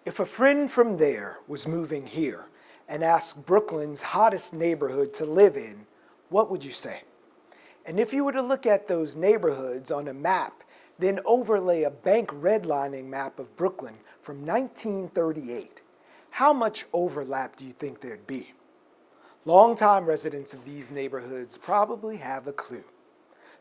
If a friend from there was moving here and asked Brooklyn's hottest neighborhood to live in, what would you say? And if you were to look at those neighborhoods on a map, then overlay a bank redlining map of Brooklyn from 1938, how much overlap do you think there'd be? Longtime residents of these neighborhoods probably have a clue.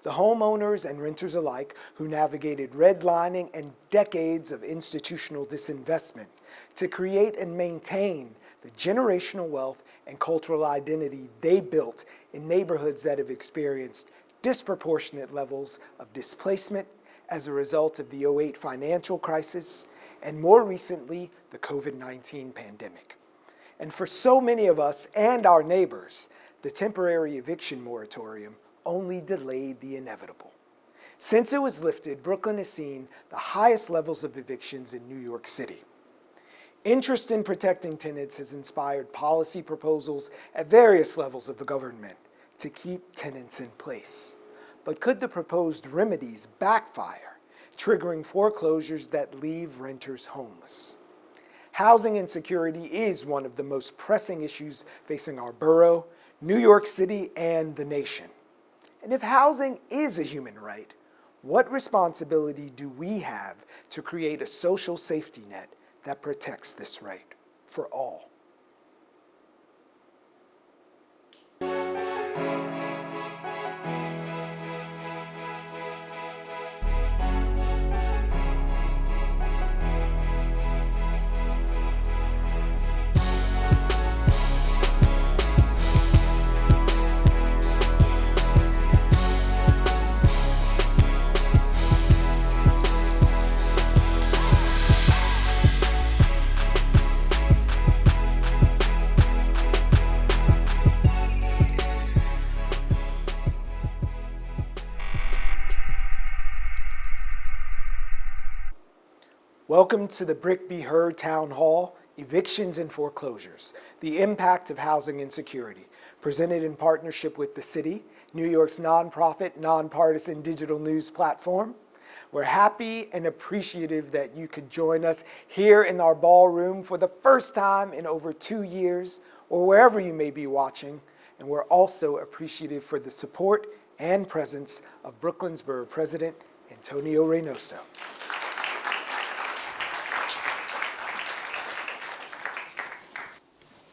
The homeowners and renters alike who navigated redlining and decades of institutional disinvestment to create and maintain the generational wealth and cultural identity they built in neighborhoods that have experienced disproportionate levels of displacement as a result of the '08 financial crisis and more recently, the COVID-19 pandemic. And for so many of us and our neighbors, the temporary eviction moratorium only delayed the inevitable. Since it was lifted, Brooklyn has seen the highest levels of evictions in New York City. Interest in protecting tenants has inspired policy proposals at various levels of the government to keep tenants in place. But could the proposed remedies backfire, triggering foreclosures that leave renters homeless? Housing insecurity is one of the most pressing issues facing our borough, New York City, and the nation. And if housing is a human right, what responsibility do we have to create a social safety net that protects this right for all? Welcome to the BRIC Be Heard Town Hall, Evictions and Foreclosures, the Impact of Housing Insecurity, presented in partnership with the city, New York's nonprofit, nonpartisan digital news platform. We're happy and appreciative that you could join us here in our ballroom for the first time in over 2 years, or wherever you may be watching. And we're also appreciative for the support and presence of Brooklyn's Borough President, Antonio Reynoso.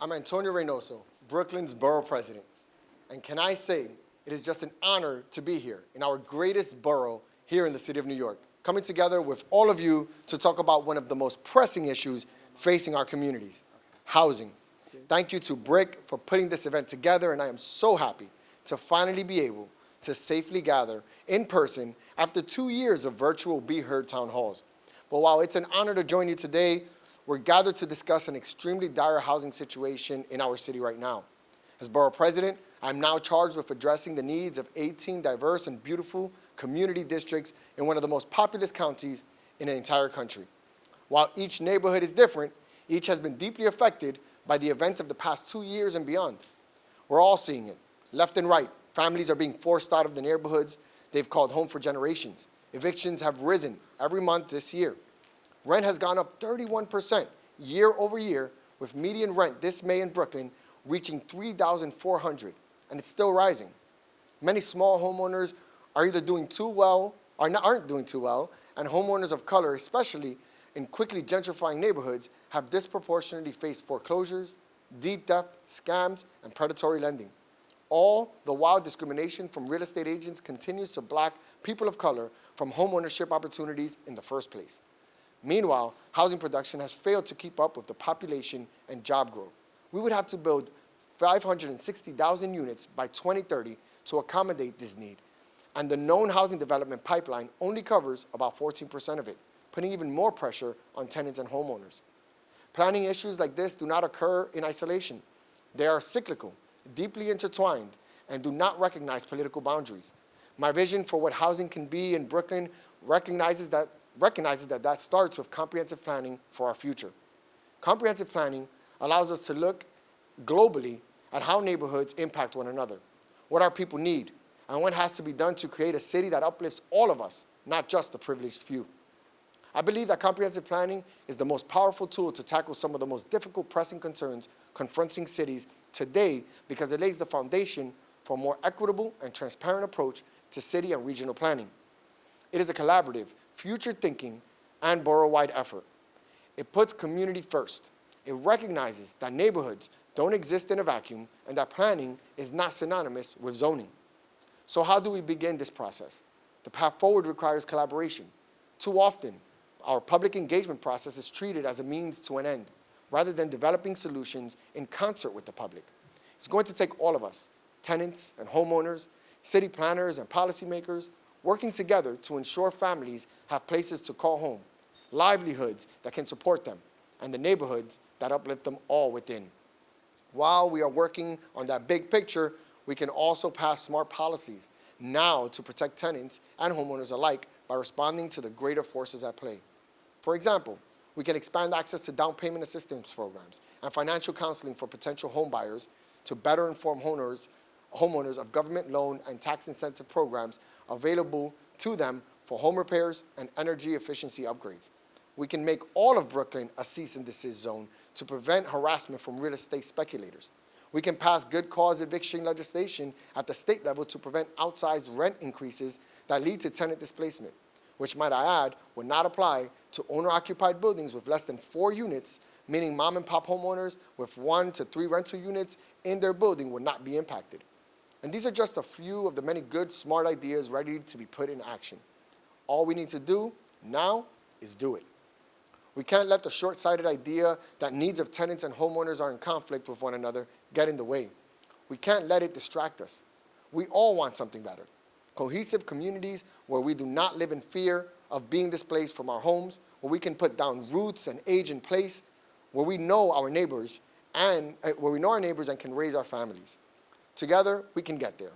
I'm Antonio Reynoso, Brooklyn's Borough President. And can I say, it is just an honor to be here in our greatest borough here in the city of New York, coming together with all of you to talk about one of the most pressing issues facing our communities, housing. Thank you to BRIC for putting this event together, and I am so happy to finally be able to safely gather in person after 2 years of virtual Be Heard town halls. But while it's an honor to join you today, we're gathered to discuss an extremely dire housing situation in our city right now. As Borough President, I'm now charged with addressing the needs of 18 diverse and beautiful community districts in one of the most populous counties in the entire country. While each neighborhood is different, each has been deeply affected by the events of the past 2 years and beyond. We're all seeing it, left and right. Families are being forced out of the neighborhoods they've called home for generations. Evictions have risen every month this year. Rent has gone up 31% year over year, with median rent this May in Brooklyn reaching $3,400, and it's still rising. Many small homeowners are either doing too well or aren't doing too well, and homeowners of color, especially in quickly gentrifying neighborhoods, have disproportionately faced foreclosures, deep debt, scams, and predatory lending. All the while discrimination from real estate agents continues to block people of color from homeownership opportunities in the first place. Meanwhile, housing production has failed to keep up with the population and job growth. We would have to build 560,000 units by 2030 to accommodate this need. And the known housing development pipeline only covers about 14% of it, putting even more pressure on tenants and homeowners. Planning issues like this do not occur in isolation. They are cyclical, deeply intertwined, and do not recognize political boundaries. My vision for what housing can be in Brooklyn recognizes that starts with comprehensive planning for our future. Comprehensive planning allows us to look globally at how neighborhoods impact one another, what our people need, and what has to be done to create a city that uplifts all of us, not just the privileged few. I believe that comprehensive planning is the most powerful tool to tackle some of the most difficult pressing concerns confronting cities today because it lays the foundation for a more equitable and transparent approach to city and regional planning. It is a collaborative, future-thinking, and borough-wide effort. It puts community first. It recognizes that neighborhoods don't exist in a vacuum and that planning is not synonymous with zoning. So how do we begin this process? The path forward requires collaboration. Too often, our public engagement process is treated as a means to an end, rather than developing solutions in concert with the public. It's going to take all of us, tenants and homeowners, city planners and policymakers, working together to ensure families have places to call home, livelihoods that can support them, and the neighborhoods that uplift them all within. While we are working on that big picture, we can also pass smart policies now to protect tenants and homeowners alike by responding to the greater forces at play. For example, we can expand access to down payment assistance programs and financial counseling for potential home buyers to better inform homeowners of government loan and tax incentive programs available to them for home repairs and energy efficiency upgrades. We can make all of Brooklyn a cease and desist zone to prevent harassment from real estate speculators. We can pass good cause eviction legislation at the state level to prevent outsized rent increases that lead to tenant displacement, which, might I add, would not apply to owner-occupied buildings with less than 4 units, meaning mom-and-pop homeowners with 1 to 3 rental units in their building would not be impacted. And these are just a few of the many good, smart ideas ready to be put in action. All we need to do now is do it. We can't let the short-sighted idea that needs of tenants and homeowners are in conflict with one another get in the way. We can't let it distract us. We all want something better. Cohesive communities where we do not live in fear of being displaced from our homes, where we can put down roots and age in place, where we know our neighbors and can raise our families. Together, we can get there.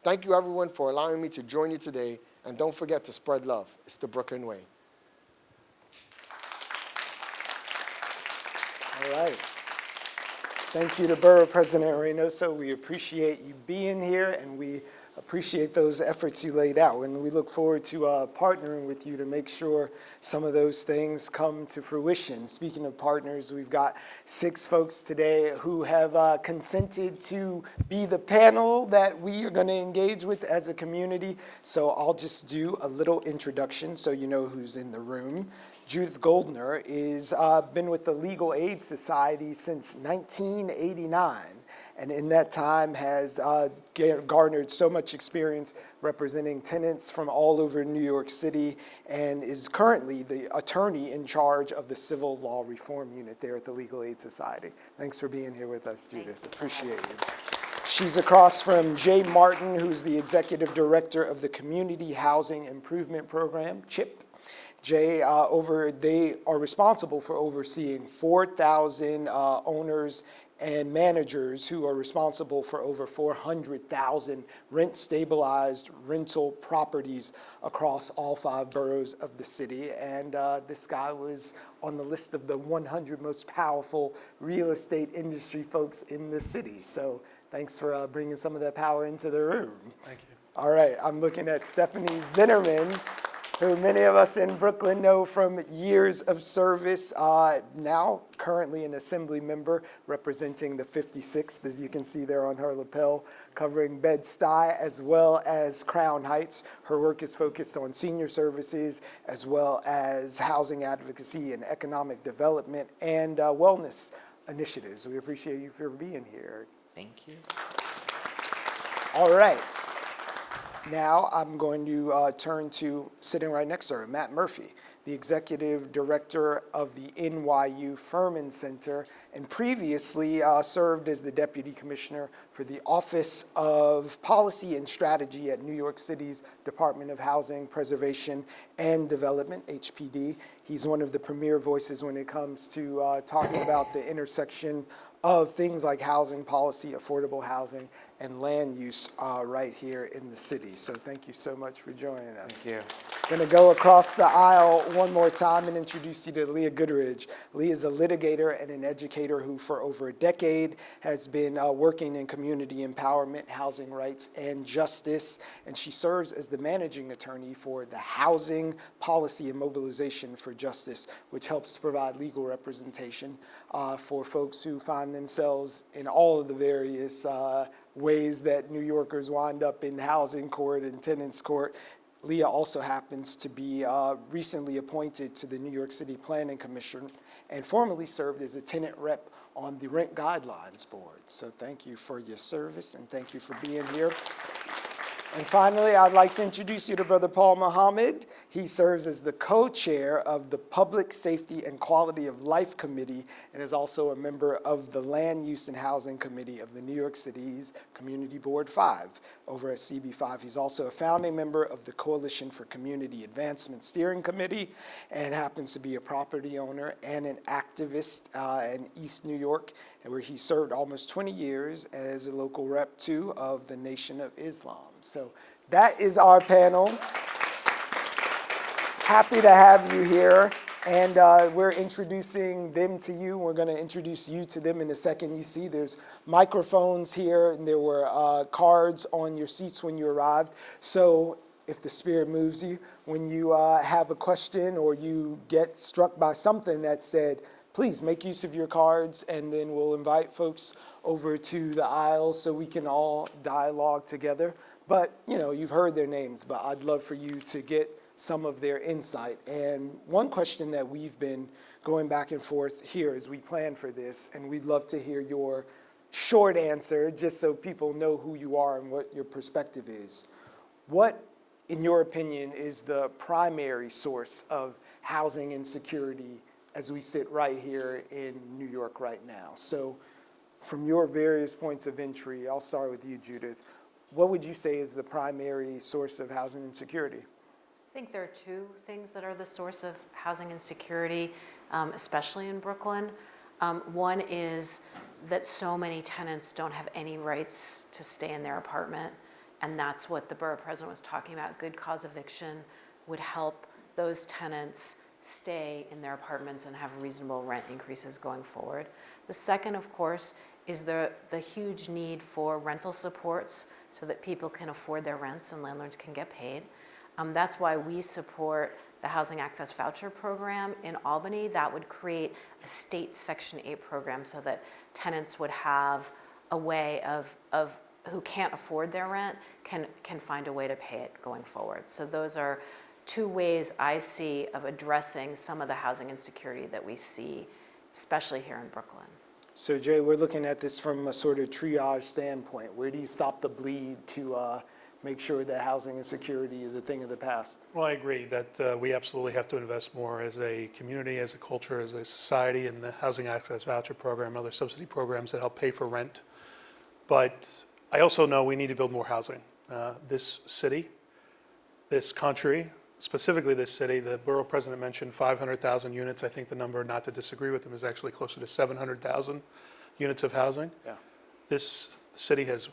Thank you, everyone, for allowing me to join you today, and don't forget to spread love. It's the Brooklyn way. All right. Thank you to Borough President Reynoso. We appreciate you being here, and we appreciate those efforts you laid out. And we look forward to partnering with you to make sure some of those things come to fruition. Speaking of partners, we've got 6 folks today who have consented to be the panel that we are going to engage with as a community. So I'll just do a little introduction so you know who's in the room. Judith Goldner is been with the Legal Aid Society since 1989, and in that time has garnered so much experience representing tenants from all over New York City, and is currently the attorney in charge of the Civil Law Reform Unit there at the Legal Aid Society. Thanks for being here with us, Judith. Appreciate you. She's across from Jay Martin, who's the Executive Director of the Community Housing Improvement Program, CHIP. Jay, they are responsible for overseeing 4,000 owners and managers who are responsible for over 400,000 rent-stabilized rental properties across all 5 boroughs of the city. And this guy was on the list of the 100 most powerful real estate industry folks in the city. So thanks for bringing some of that power into the room. Thank you. All right, I'm looking at Stephanie Zinnerman, who many of us in Brooklyn know from years of service, now currently an assembly member representing the 56th, as you can see there on her lapel, covering Bed-Stuy as well as Crown Heights. Her work is focused on senior services as well as housing advocacy and economic development and wellness initiatives. We appreciate you for being here. Thank you. All right. Now I'm going to turn to, sitting right next to her, Matt Murphy, the Executive Director of the NYU Furman Center, and previously served as the Deputy Commissioner for the Office of Policy and Strategy at New York City's Department of Housing, Preservation, and Development, HPD. He's one of the premier voices when it comes to talking about the intersection of things like housing policy, affordable housing, and land use right here in the city. So thank you so much for joining us. Thank you. Going to go across the aisle one more time and introduce you to Leah Gooderidge. Leah is a litigator and an educator who for over a decade has been working in community empowerment, housing rights, and justice. And she serves as the managing attorney for the Housing Policy and Mobilization for Justice, which helps provide legal representation for folks who find themselves in all of the various ways that New Yorkers wind up in housing court and tenants court. Leah also happens to be recently appointed to the New York City Planning Commission and formerly served as a tenant rep on the Rent Guidelines Board. So thank you for your service and thank you for being here. And finally, I'd like to introduce you to Brother Paul Muhammad. He serves as the co-chair of the Public Safety and Quality of Life Committee and is also a member of the Land Use and Housing Committee of the New York City's Community Board 5 over at CB5. He's also a founding member of the Coalition for Community Advancement Steering Committee and happens to be a property owner and an activist in East New York, where he served almost 20 years as a local rep too of the Nation of Islam. So that is our panel. Happy to have you here. And we're introducing them to you. We're going to introduce you to them in a second. You see there's microphones here, and there were cards on your seats when you arrived. So if the Spirit moves you, when you have a question or you get struck by something that said, please make use of your cards, and then we'll invite folks over to the aisles so we can all dialogue together. But, you know, you've heard their names, but I'd love for you to get some of their insight. And one question that we've been going back and forth here as we plan for this, and we'd love to hear your short answer, just so people know who you are and what your perspective is. What, in your opinion, is the primary source of housing insecurity as we sit right here in New York right now? So from your various points of entry, I'll start with you, Judith. What would you say is the primary source of housing insecurity? I think there are two things that are the source of housing insecurity, especially in Brooklyn. One is that so many tenants don't have any rights to stay in their apartment, and that's what the borough president was talking about. Good cause eviction would help those tenants stay in their apartments and have reasonable rent increases going forward. The second, of course, is the huge need for rental supports so that people can afford their rents and landlords can get paid. That's why we support the Housing Access Voucher Program in Albany. That would create a state Section 8 program so that tenants would have a way of who can't afford their rent can find a way to pay it going forward. So those are two ways I see of addressing some of the housing insecurity that we see, especially here in Brooklyn. So Jay, we're looking at this from a sort of triage standpoint. Where do you stop the bleed to make sure that housing insecurity is a thing of the past? Well, I agree that we absolutely have to invest more as a community, as a culture, as a society in the Housing Access Voucher Program and other subsidy programs that help pay for rent. But I also know we need to build more housing. This city, this country, specifically this city, the borough president mentioned 500,000 units. I think the number, not to disagree with him, is actually closer to 700,000 units of housing. Yeah. This city has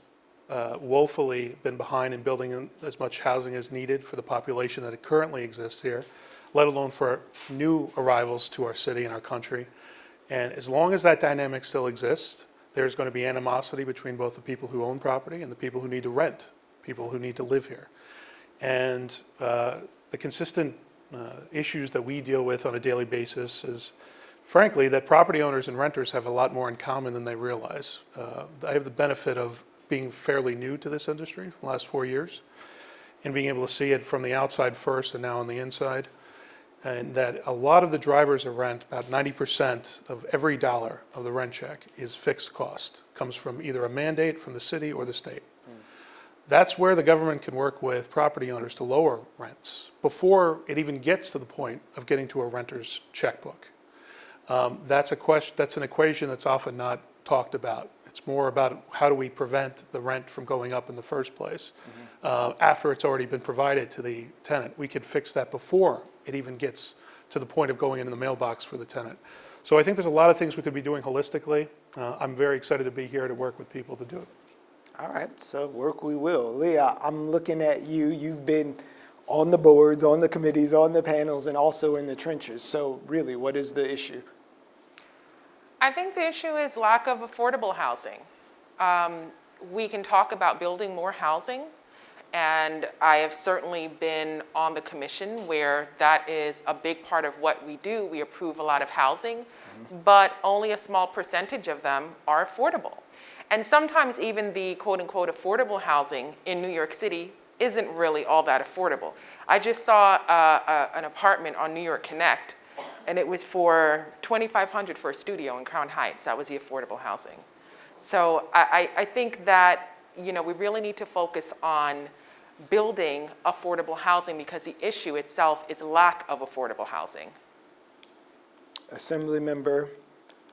woefully been behind in building as much housing as needed for the population that currently exists here, let alone for new arrivals to our city and our country. And as long as that dynamic still exists, there's going to be animosity between both the people who own property and the people who need to rent, people who need to live here. And the consistent issues that we deal with on a daily basis is, frankly, that property owners and renters have a lot more in common than they realize. I have the benefit of being fairly new to this industry for the last 4 years and being able to see it from the outside first and now on the inside. And that a lot of the drivers of rent, about 90% of every dollar of the rent check is fixed cost, comes from either a mandate from the city or the state. That's where the government can work with property owners to lower rents before it even gets to the point of getting to a renter's checkbook. That's an equation that's often not talked about. It's more about how do we prevent the rent from going up in the first place after it's already been provided to the tenant. We could fix that before it even gets to the point of going into the mailbox for the tenant. So I think there's a lot of things we could be doing holistically. I'm very excited to be here to work with people to do it. All right, so work we will. Leah, I'm looking at you. You've been on the boards, on the committees, on the panels, and also in the trenches. So really, what is the issue? I think the issue is lack of affordable housing. We can talk about building more housing, and I have certainly been on the commission where that is a big part of what we do. We approve a lot of housing, but only a small percentage of them are affordable. And sometimes even the quote unquote affordable housing in New York City isn't really all that affordable. I just saw an apartment on New York Connect, and it was for $2,500 for a studio in Crown Heights. That was the affordable housing. So I think that, we really need to focus on building affordable housing because the issue itself is lack of affordable housing. Assembly member,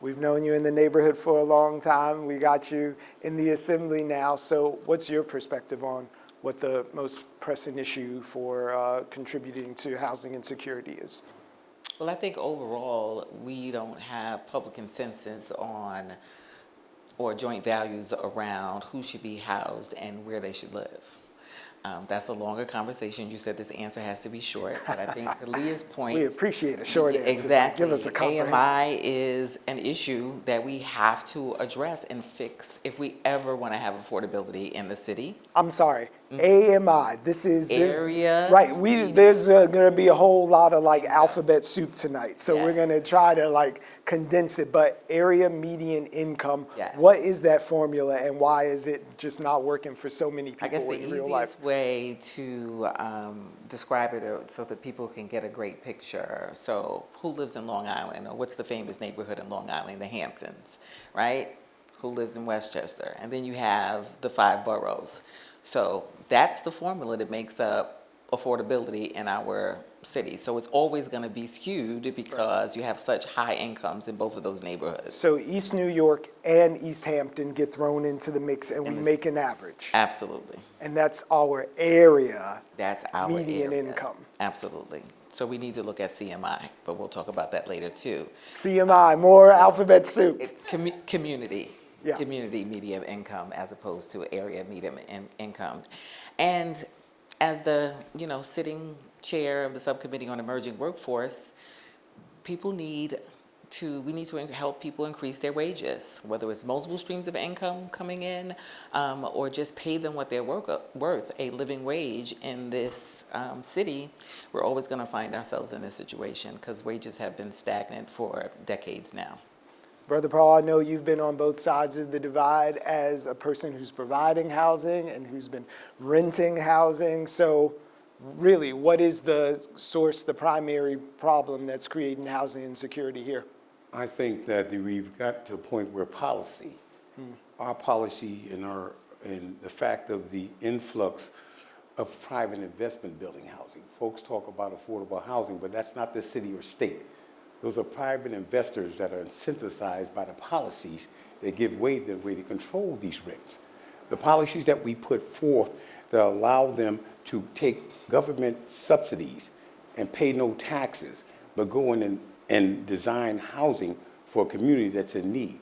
we've known you in the neighborhood for a long time. We got you in the assembly now. So what's your perspective on what the most pressing issue for contributing to housing insecurity is? Well, I think overall, we don't have public consensus on or joint values around who should be housed and where they should live. That's a longer conversation. You said this answer has to be short, but I think to Leah's point. We appreciate a short answer. Exactly. Give us a comprehensive. AMI is an issue that we have to address and fix if we ever want to have affordability in the city. I'm sorry, AMI, this is. Area. Right, there's gonna be a whole lot of like alphabet soup tonight. So we're Yes. gonna try to like condense it, but area median income. Yes. What is that formula and why is it just not working for so many I guess people the in real life? easiest way to describe it so that people can get a great picture. So who lives in Long Island, or what's the famous neighborhood in Long Island? The Hamptons, right? Who lives in Westchester? And then you have the 5 boroughs. So that's the formula that makes up affordability in our city. So it's always going to be skewed because you have such high incomes in both of those neighborhoods. So East New York and East Hampton get thrown into the mix and we make an average. Absolutely. And that's our area That's our median area. income. Absolutely. So we need to look at CMI, but we'll talk about that later too. CMI, more alphabet soup. It's community, Yeah. community median income as opposed to area median income. And as the, sitting chair of the subcommittee on emerging workforce, we need to help people increase their wages, whether it's multiple streams of income coming in or just pay them what they're worth, a living wage in this city. We're always going to find ourselves in this situation because wages have been stagnant for decades now. Brother Paul, I know you've been on both sides of the divide as a person who's providing housing and who's been renting housing. So really, what is the source, the primary problem that's creating housing insecurity here? I think that we've got to a point where policy, our policy and the fact of the influx of private investment building housing. Folks talk about affordable housing, but that's not the city or state. Those are private investors that are incentivized by the policies that give way to control these rents. The policies that we put forth that allow them to take government subsidies and pay no taxes, but go in and design housing for a community that's in need.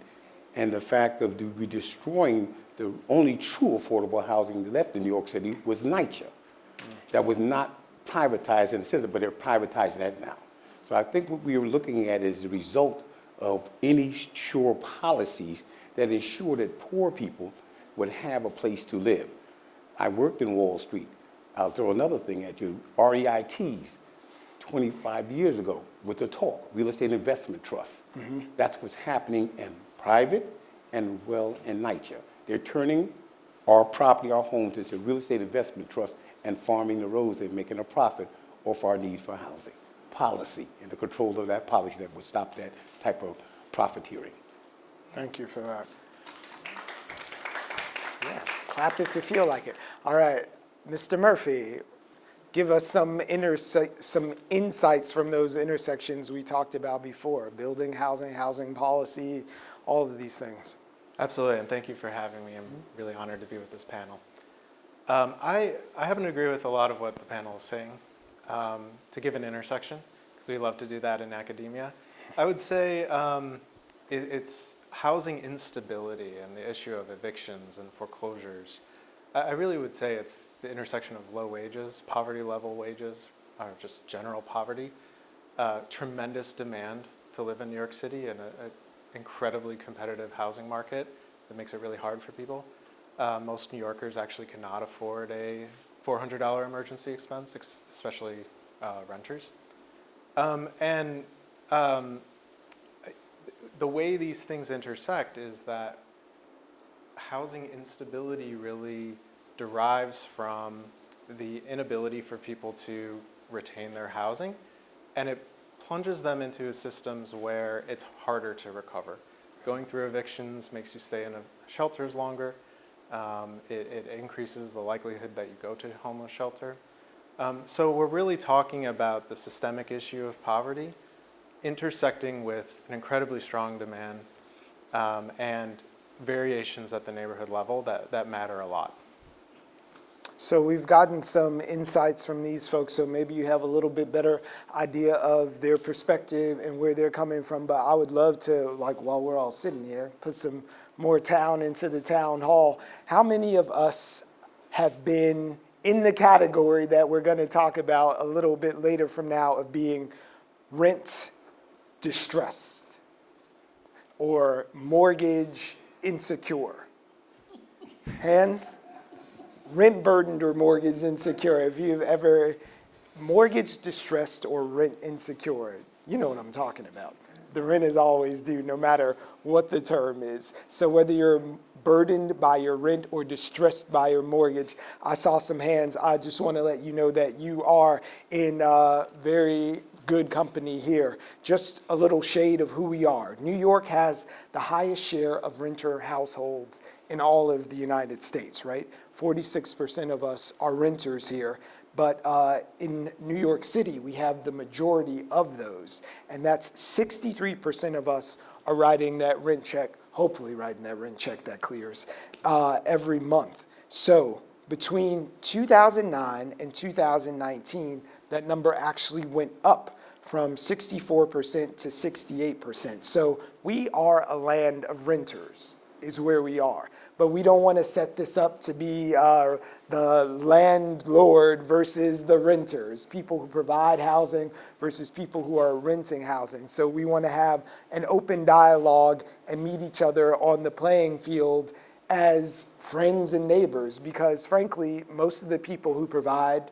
And the fact of we destroying the only true affordable housing left in New York City was NYCHA. That was not privatized in the center, but they're privatizing that now. So I think what we were looking at is the result of any sure policies that ensure that poor people would have a place to live. I worked in Wall Street. I'll throw another thing at you. REITs, 25 years ago, was the talk, Real Estate Investment Trust. That's what's happening in private and in NYCHA. They're turning our property, our homes, into real estate investment trust and farming the roads and making a profit off our need for housing. Policy and the control of that policy that would stop that type of profiteering. Thank you for that. Yeah, clap if you feel like it. All right, Mr. Murphy, give us some insights from those intersections we talked about before, building housing, housing policy, all of these things. Absolutely, and thank you for having me. I'm really honored to be with this panel. I happen to agree with a lot of what the panel is saying. To give an intersection, because we love to do that in academia, I would say it's housing instability and the issue of evictions and foreclosures, I really would say it's the intersection of low wages, poverty level wages, or just general poverty, tremendous demand to live in New York City and an incredibly competitive housing market that makes it really hard for people. Most New Yorkers actually cannot afford a $400 emergency expense, especially renters. The way these things intersect is that housing instability really derives from the inability for people to retain their housing, and it plunges them into systems where it's harder to recover. Going through evictions makes you stay in shelters longer. It increases the likelihood that you go to a homeless shelter. So we're really talking about the systemic issue of poverty intersecting with an incredibly strong demand and variations at the neighborhood level that matter a lot. So we've gotten some insights from these folks, so maybe you have a little bit better idea of their perspective and where they're coming from, but I would love to, like while we're all sitting here, put some more town into the town hall. How many of us have been in the category that we're going to talk about a little bit later from now of being rent distressed or mortgage insecure? Hands? Rent burdened or mortgage insecure. If you've ever mortgage distressed or rent insecure, you know what I'm talking about. The rent is always due no matter what the term is. So whether you're burdened by your rent or distressed by your mortgage, I saw some hands. I just want to let you know that you are in very good company here. Just a little shade of who we are. New York has the highest share of renter households in all of the United States, right? 46% of us are renters here. But in New York City, we have the majority of those. And that's 63% of us are writing that rent check, hopefully writing that rent check that clears, every month. So between 2009 and 2019, that number actually went up from 64% to 68%. So we are a land of renters is where we are. But we don't want to set this up to be the landlord versus the renters, people who provide housing versus people who are renting housing. So we want to have an open dialogue and meet each other on the playing field as friends and neighbors, because frankly, most of the people who provide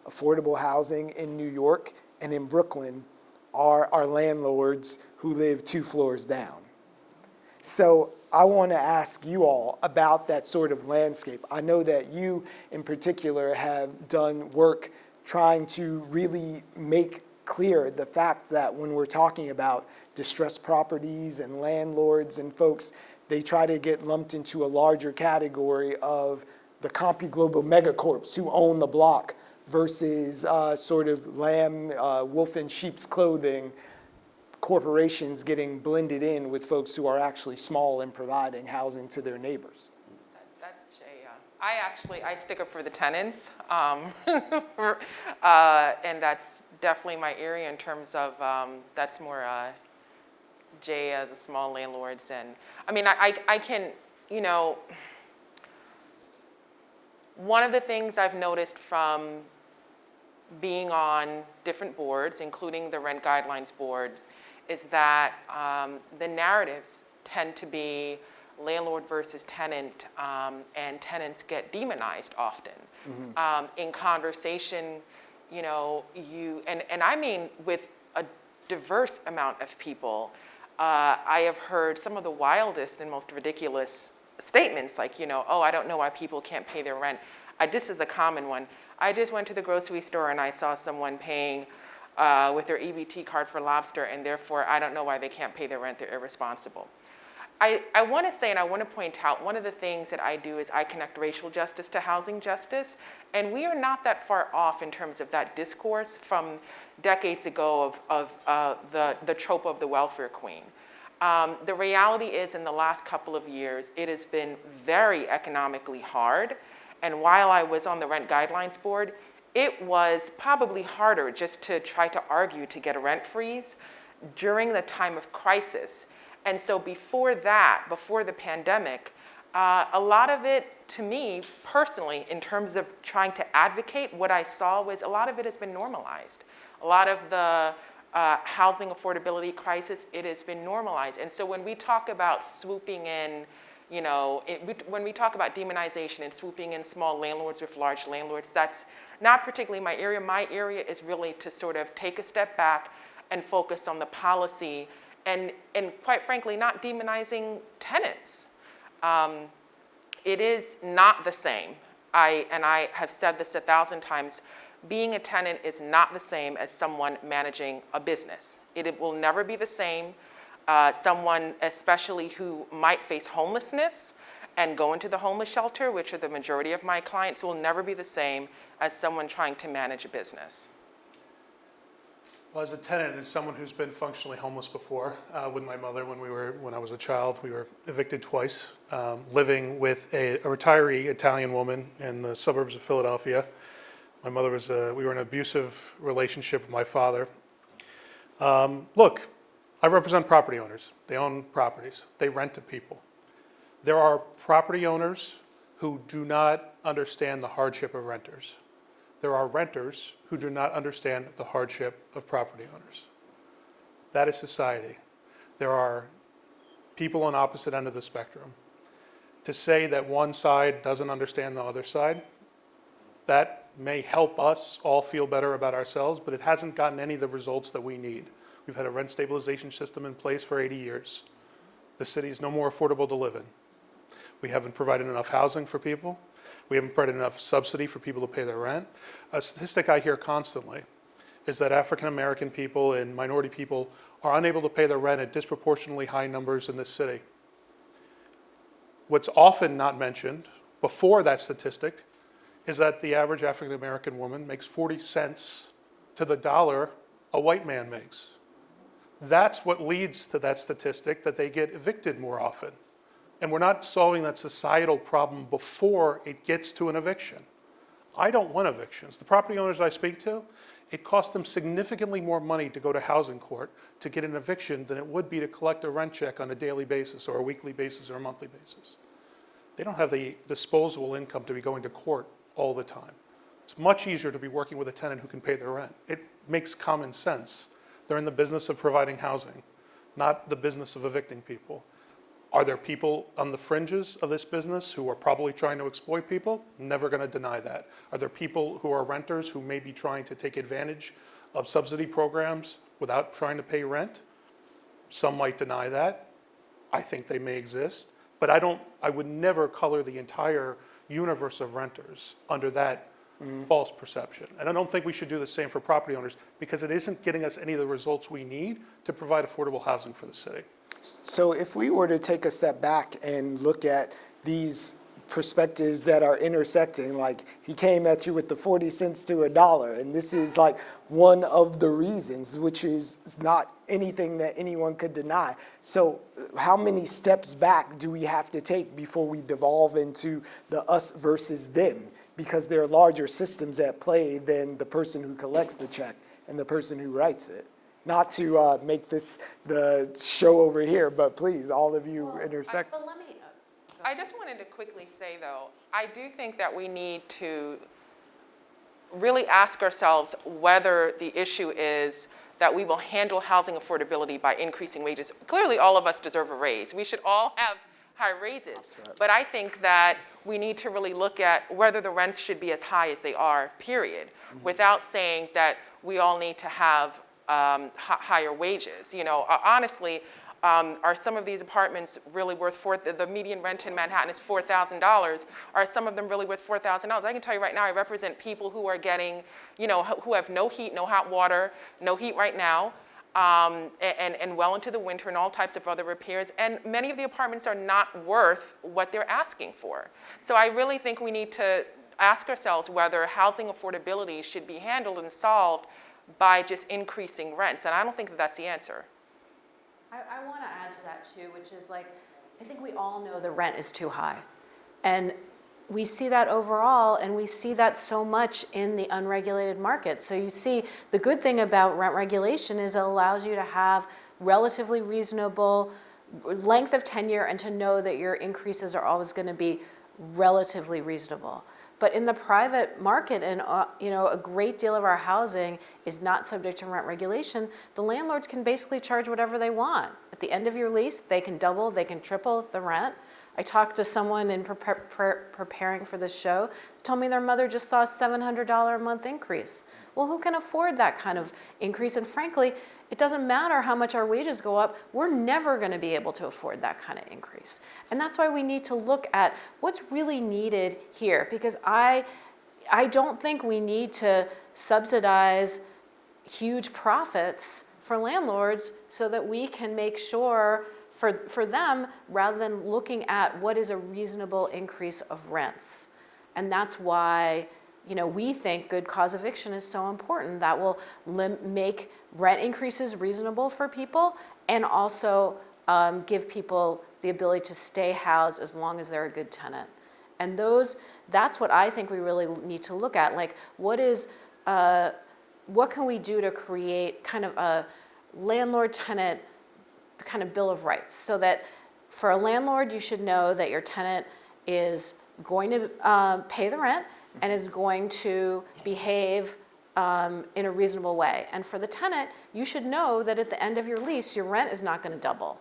affordable housing in New York and in Brooklyn are our landlords who live 2 floors down. So I want to ask you all about that sort of landscape. I know that you in particular have done work trying to really make clear the fact that when we're talking about distressed properties and landlords and folks, they try to get lumped into a larger category of the CompuGlobal megacorps who own the block versus sort of lamb, wolf in sheep's clothing corporations getting blended in with folks who are actually small and providing housing to their neighbors. That's Jay. I stick up for the tenants, and that's definitely my area in terms of that's more Jay as the small landlords. And I mean, I can, you know, one of the things I've noticed from being on different boards, including the Rent Guidelines Board, is that the narratives tend to be landlord versus tenant, and tenants get demonized often. In conversation, you know, and I mean with a diverse amount of people, I have heard some of the wildest and most ridiculous statements like, you know, oh, I don't know why people can't pay their rent. This is a common one. I just went to the grocery store and I saw someone paying with their EBT card for lobster, and therefore I don't know why they can't pay their rent, they're irresponsible. I want to say, and I want to point out, one of the things that I do is I connect racial justice to housing justice, and we are not that far off in terms of that discourse from decades ago of the trope of the welfare queen. The reality is in the last couple of years, it has been very economically hard, and while I was on the Rent Guidelines Board, it was probably harder just to try to argue to get a rent freeze during the time of crisis. And so before that, before the pandemic, a lot of it, to me personally, in terms of trying to advocate, what I saw was a lot of it has been normalized. A lot of the housing affordability crisis, it has been normalized. And so when we talk about swooping in, you know, when we talk about demonization and swooping in small landlords with large landlords, that's not particularly my area. My area is really to sort of take a step back and focus on the policy and quite frankly, not demonizing tenants. It is not the same. I have said this 1,000 times. Being a tenant is not the same as someone managing a business. It will never be the same. Someone, especially who might face homelessness and go into the homeless shelter, which are the majority of my clients, will never be the same as someone trying to manage a business. Well, as a tenant, as someone who's been functionally homeless before, with my mother when I was a child, we were evicted twice, living with a retiree Italian woman in the suburbs of Philadelphia. My mother was, we were in an abusive relationship with my father. Look, I represent property owners. They own properties. They rent to people. There are property owners who do not understand the hardship of renters. There are renters who do not understand the hardship of property owners. That is society. There are people on opposite end of the spectrum. To say that one side doesn't understand the other side, that may help us all feel better about ourselves, but it hasn't gotten any of the results that we need. We've had a rent stabilization system in place for 80 years. The city is no more affordable to live in. We haven't provided enough housing for people. We haven't provided enough subsidy for people to pay their rent. A statistic I hear constantly is that African American people and minority people are unable to pay their rent at disproportionately high numbers in this city. What's often not mentioned before that statistic is that the average African American woman makes 40 cents to the dollar a white man makes. That's what leads to that statistic that they get evicted more often. And we're not solving that societal problem before it gets to an eviction. I don't want evictions. The property owners I speak to, it costs them significantly more money to go to housing court to get an eviction than it would be to collect a rent check on a daily basis or a weekly basis or a monthly basis. They don't have the disposable income to be going to court all the time. It's much easier to be working with a tenant who can pay their rent. It makes common sense. They're in the business of providing housing, not the business of evicting people. Are there people on the fringes of this business who are probably trying to exploit people? Never going to deny that. Are there people who are renters who may be trying to take advantage of subsidy programs without trying to pay rent? Some might deny that. I think they may exist. But I would never color the entire universe of renters under that false perception. And I don't think we should do the same for property owners because it isn't getting us any of the results we need to provide affordable housing for the city. So if we were to take a step back and look at these perspectives that are intersecting, like he came at you with the 40 cents to $1, and this is like one of the reasons, which is not anything that anyone could deny. So how many steps back do we have to take before we devolve into the us versus them? Because there are larger systems at play than the person who collects the check and the person who writes it. Not to make this the show over here, but please, all of you intersect. But let me, I just wanted to quickly say, though, I do think that we need to really ask ourselves whether the issue is that we will handle housing affordability by increasing wages. Clearly, all of us deserve a raise. We should all have high raises. Right. But I think that we need to really look at whether the rents should be as high as they are, period, without saying that we all need to have higher wages. You know, honestly, are some of these apartments really worth the median rent in Manhattan is $4,000. Are some of them really worth $4,000? I can tell you right now, I represent people who are getting, you know, who have no heat, no hot water, no heat right now, and well into the winter and all types of other repairs. And many of the apartments are not worth what they're asking for. So I really think we need to ask ourselves whether housing affordability should be handled and solved by just increasing rents. And I don't think that that's the answer. I want to add to that too, which is like, I think we all know the rent is too high. And we see that overall, and we see that so much in the unregulated market. So you see, the good thing about rent regulation is it allows you to have relatively reasonable length of tenure and to know that your increases are always going to be relatively reasonable. But in the private market, and a great deal of our housing is not subject to rent regulation, the landlords can basically charge whatever they want. At the end of your lease, they can double, they can triple the rent. I talked to someone in preparing for this show, who told me their mother just saw a $700 a month increase. Well, who can afford that kind of increase? And frankly, it doesn't matter how much our wages go up, we're never going to be able to afford that kind of increase. And that's why we need to look at what's really needed here, because I don't think we need to subsidize huge profits for landlords so that we can make sure for them, rather than looking at what is a reasonable increase of rents. And that's why we think good cause eviction is so important. That will make rent increases reasonable for people, and also give people the ability to stay housed as long as they're a good tenant. And that's what I think we really need to look at. Like, what can we do to create kind of a landlord-tenant kind of bill of rights, so that for a landlord, you should know that your tenant is going to pay the rent and is going to behave in a reasonable way. And for the tenant, you should know that at the end of your lease, your rent is not going to double,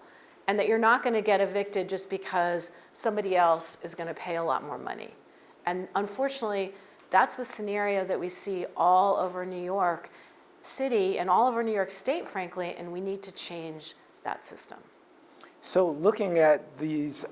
and that you're not going to get evicted just because somebody else is going to pay a lot more money. And unfortunately, that's the scenario that we see all over New York City and all over New York State, frankly, and we need to change that system. So looking at these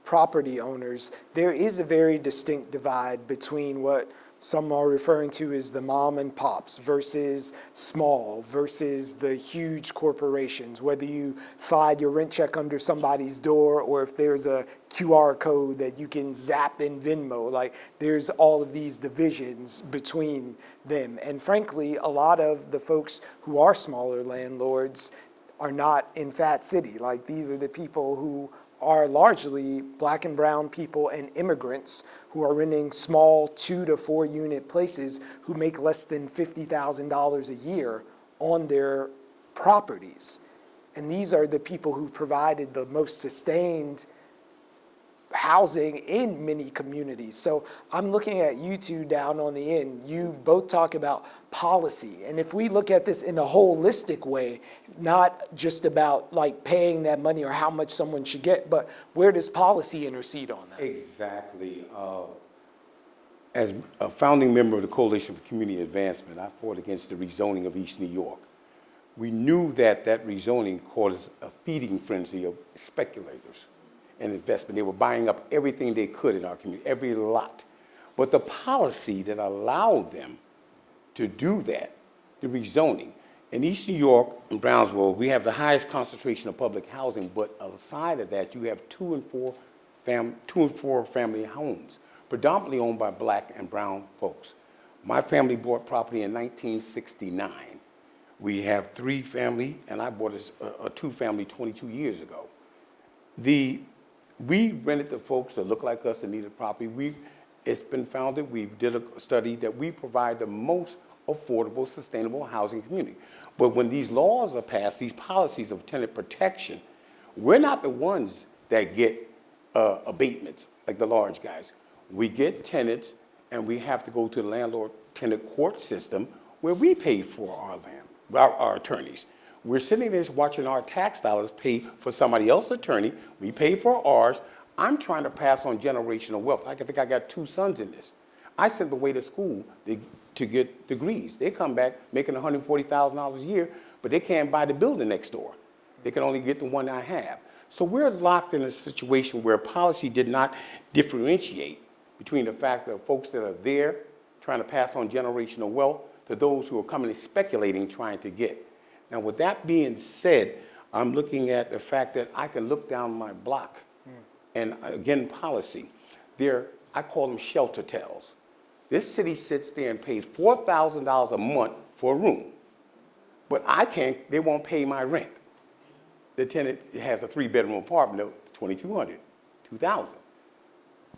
property owners, there is a very distinct divide between what some are referring to as the mom and pops versus small versus the huge corporations, whether you slide your rent check under somebody's door or if there's a QR code that you can zap in Venmo. Like, there's all of these divisions between them. And frankly, a lot of the folks who are smaller landlords are not in Fat City. Like, these are the people who are largely Black and brown people and immigrants who are renting small 2 to 4 unit places who make less than $50,000 a year on their properties. And these are the people who provided the most sustained housing in many communities. So I'm looking at you two down on the end. You both talk about policy. And if we look at this in a holistic way, not just about like paying that money or how much someone should get, but where does policy intercede on that? Exactly. As a founding member of the Coalition for Community Advancement, I fought against the rezoning of East New York. We knew that rezoning caused a feeding frenzy of speculators and investment. They were buying up everything they could in our community, every lot. But the policy that allowed them to do that, the rezoning, in East New York and Brownsville, we have the highest concentration of public housing, but aside of that, you have 2 and 4 family homes, predominantly owned by Black and brown folks. My family bought property in 1969. We have 3 family, and I bought a 2-family 22 years ago. We rented to folks that look like us that needed property. It's been found that we did a study that we provide the most affordable, sustainable housing community. But when these laws are passed, these policies of tenant protection, we're not the ones that get abatements like the large guys. We get tenants, and we have to go to the landlord-tenant court system where we pay for our attorneys. We're sitting there watching our tax dollars pay for somebody else's attorney. We pay for ours. I'm trying to pass on generational wealth. I think I got 2 sons in this. I sent them away to school to get degrees. They come back making $140,000 a year, but they can't buy the building next door. They can only get the one I have. So we're locked in a situation where policy did not differentiate between the fact that folks that are there trying to pass on generational wealth to those who are coming and speculating trying to get. Now, with that being said, I'm looking at the fact that I can look down my block, and again, policy. I call them shelter tells. This city sits there and pays $4,000 a month for a room, but they won't pay my rent. The tenant has a 3-bedroom apartment, $2,200, $2,000.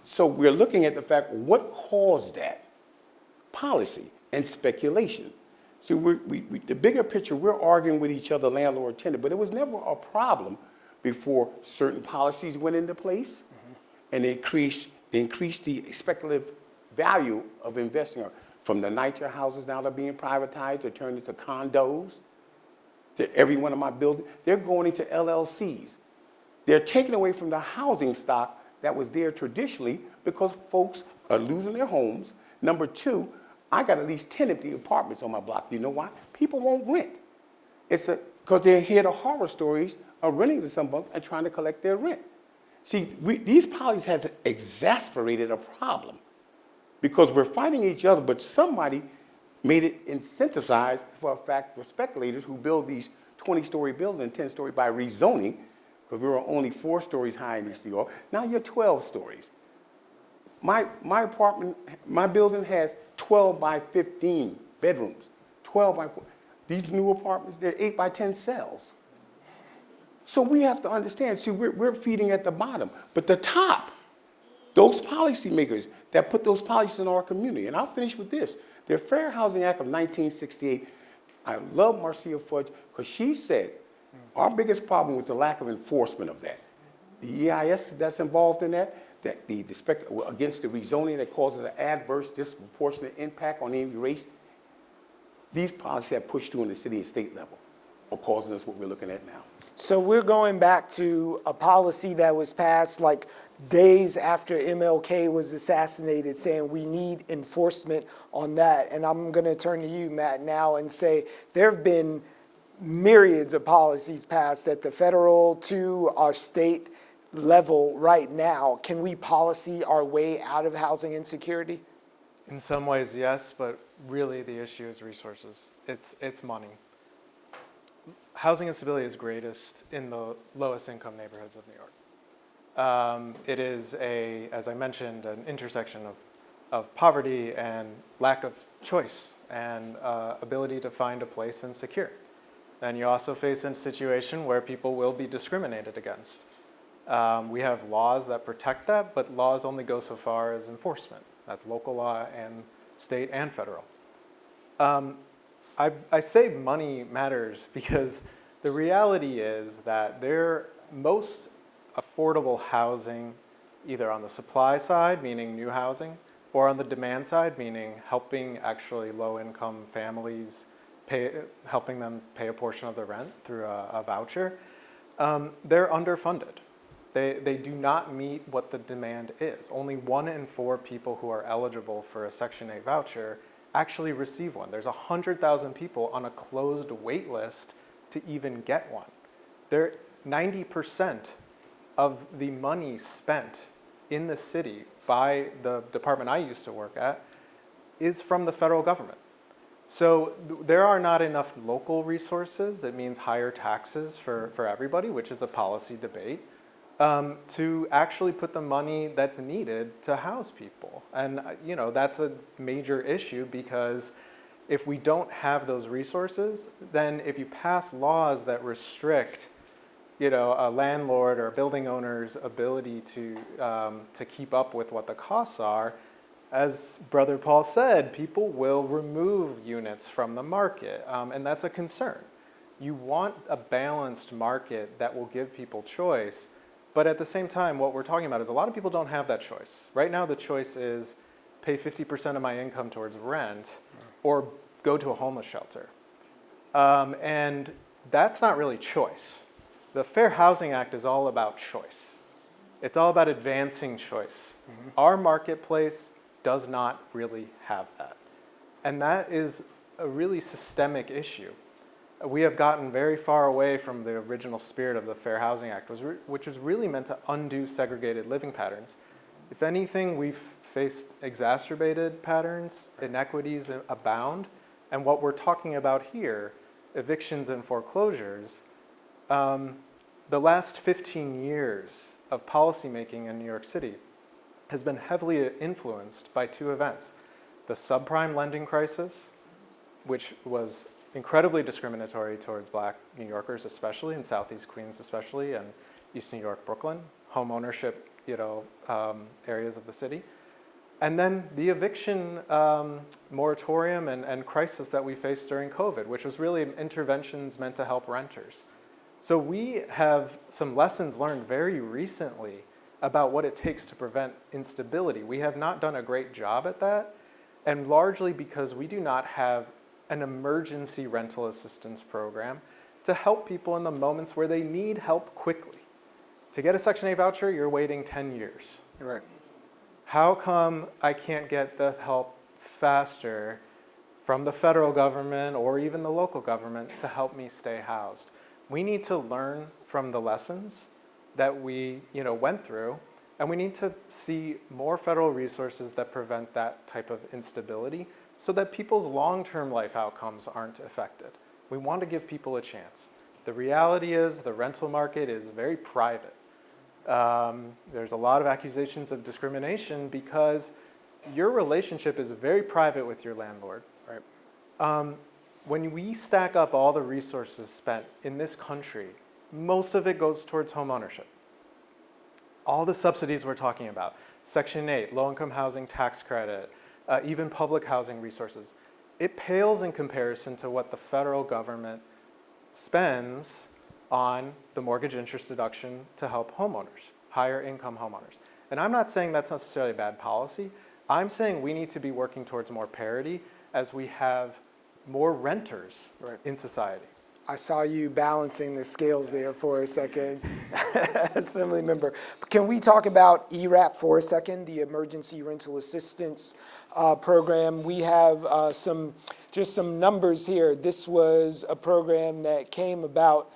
So we're looking at the fact, what caused that? Policy and speculation. So the bigger picture, we're arguing with each other, landlord, tenant, but it was never a problem before certain policies went into place, and they increased the speculative value of investing. From the NYCHA houses now that are being privatized, they're turned into condos. Every one of my buildings, they're going into LLCs. They're taking away from the housing stock that was there traditionally because folks are losing their homes. Number two, I got at least 10 empty apartments on my block. You know why? People won't rent. Because they hear the horror stories of renting to someone and trying to collect their rent. See, these policies has exasperated a problem because we're fighting each other, but somebody made it incentivized for a fact for speculators who build these 20-story buildings and 10-story by rezoning, because we were only 4 stories high in East New York. Now you're 12 stories. My apartment, my building has 12 by 15 bedrooms, 12 by 4. These new apartments, they're 8 by 10 cells. So we have to understand, see, we're feeding at the bottom, but the top, those policymakers that put those policies in our community, and I'll finish with this. The Fair Housing Act of 1968, I love Marcia Fudge because she said our biggest problem was the lack of enforcement of that. The EIS that's involved in that against the rezoning that causes an adverse disproportionate impact on any race, these policies have pushed through in the city and state level are causing us what we're looking at now. So we're going back to a policy that was passed like days after MLK was assassinated, saying we need enforcement on that. And I'm going to turn to you, Matt, now and say there have been myriads of policies passed at the federal to our state level right now. Can we policy our way out of housing insecurity? In some ways, yes, but really the issue is resources. It's money. Housing instability is greatest in the lowest income neighborhoods of New York. It is, as I mentioned, an intersection of poverty and lack of choice and ability to find a place and secure. And you also face a situation where people will be discriminated against. We have laws that protect that, but laws only go so far as enforcement. That's local law and state and federal. I say money matters because the reality is that most affordable housing, either on the supply side, meaning new housing, or on the demand side, meaning helping actually low-income families, helping them pay a portion of the rent through a voucher, they're underfunded. They do not meet what the demand is. Only 1 in 4 people who are eligible for a Section 8 voucher actually receive one. There's 100,000 people on a closed wait list to even get one. 90% of the money spent in the city by the department I used to work at is from the federal government. So there are not enough local resources. It means higher taxes for everybody, which is a policy debate, to actually put the money that's needed to house people. And that's a major issue because if we don't have those resources, then if you pass laws that restrict a landlord or a building owner's ability to keep up with what the costs are, as Brother Paul said, people will remove units from the market, and that's a concern. You want a balanced market that will give people choice, but at the same time, what we're talking about is a lot of people don't have that choice. Right now, the choice is pay 50% of my income towards rent or go to a homeless shelter. And that's not really choice. The Fair Housing Act is all about choice. It's all about advancing choice. Our marketplace does not really have that. And that is a really systemic issue. We have gotten very far away from the original spirit of the Fair Housing Act, which was really meant to undo segregated living patterns. If anything, we've faced exacerbated patterns, inequities abound, and what we're talking about here, evictions and foreclosures, the last 15 years of policymaking in New York City has been heavily influenced by 2 events. The subprime lending crisis, which was incredibly discriminatory towards Black New Yorkers, especially in Southeast Queens, especially, and East New York, Brooklyn, home ownership, areas of the city. And then the eviction moratorium and crisis that we faced during COVID, which was really interventions meant to help renters. So we have some lessons learned very recently about what it takes to prevent instability. We have not done a great job at that, and largely because we do not have an emergency rental assistance program to help people in the moments where they need help quickly. To get a Section 8 voucher, you're waiting 10 years. Right. How come I can't get the help faster from the federal government or even the local government to help me stay housed? We need to learn from the lessons that we went through, and we need to see more federal resources that prevent that type of instability so that people's long-term life outcomes aren't affected. We want to give people a chance. The reality is the rental market is very private. There's a lot of accusations of discrimination because your relationship is very private with your landlord. Right. When we stack up all the resources spent in this country, most of it goes towards home ownership. All the subsidies we're talking about, Section 8, low-income housing tax credit, even public housing resources, it pales in comparison to what the federal government spends on the mortgage interest deduction to help homeowners, higher income homeowners. And I'm not saying that's necessarily a bad policy. I'm saying we need to be working towards more parity as we have more renters in society. I saw you balancing the scales there for a second, Assembly member. Can we talk about ERAP for a second, the Emergency Rental Assistance Program? We have just some numbers here. This was a program that came about,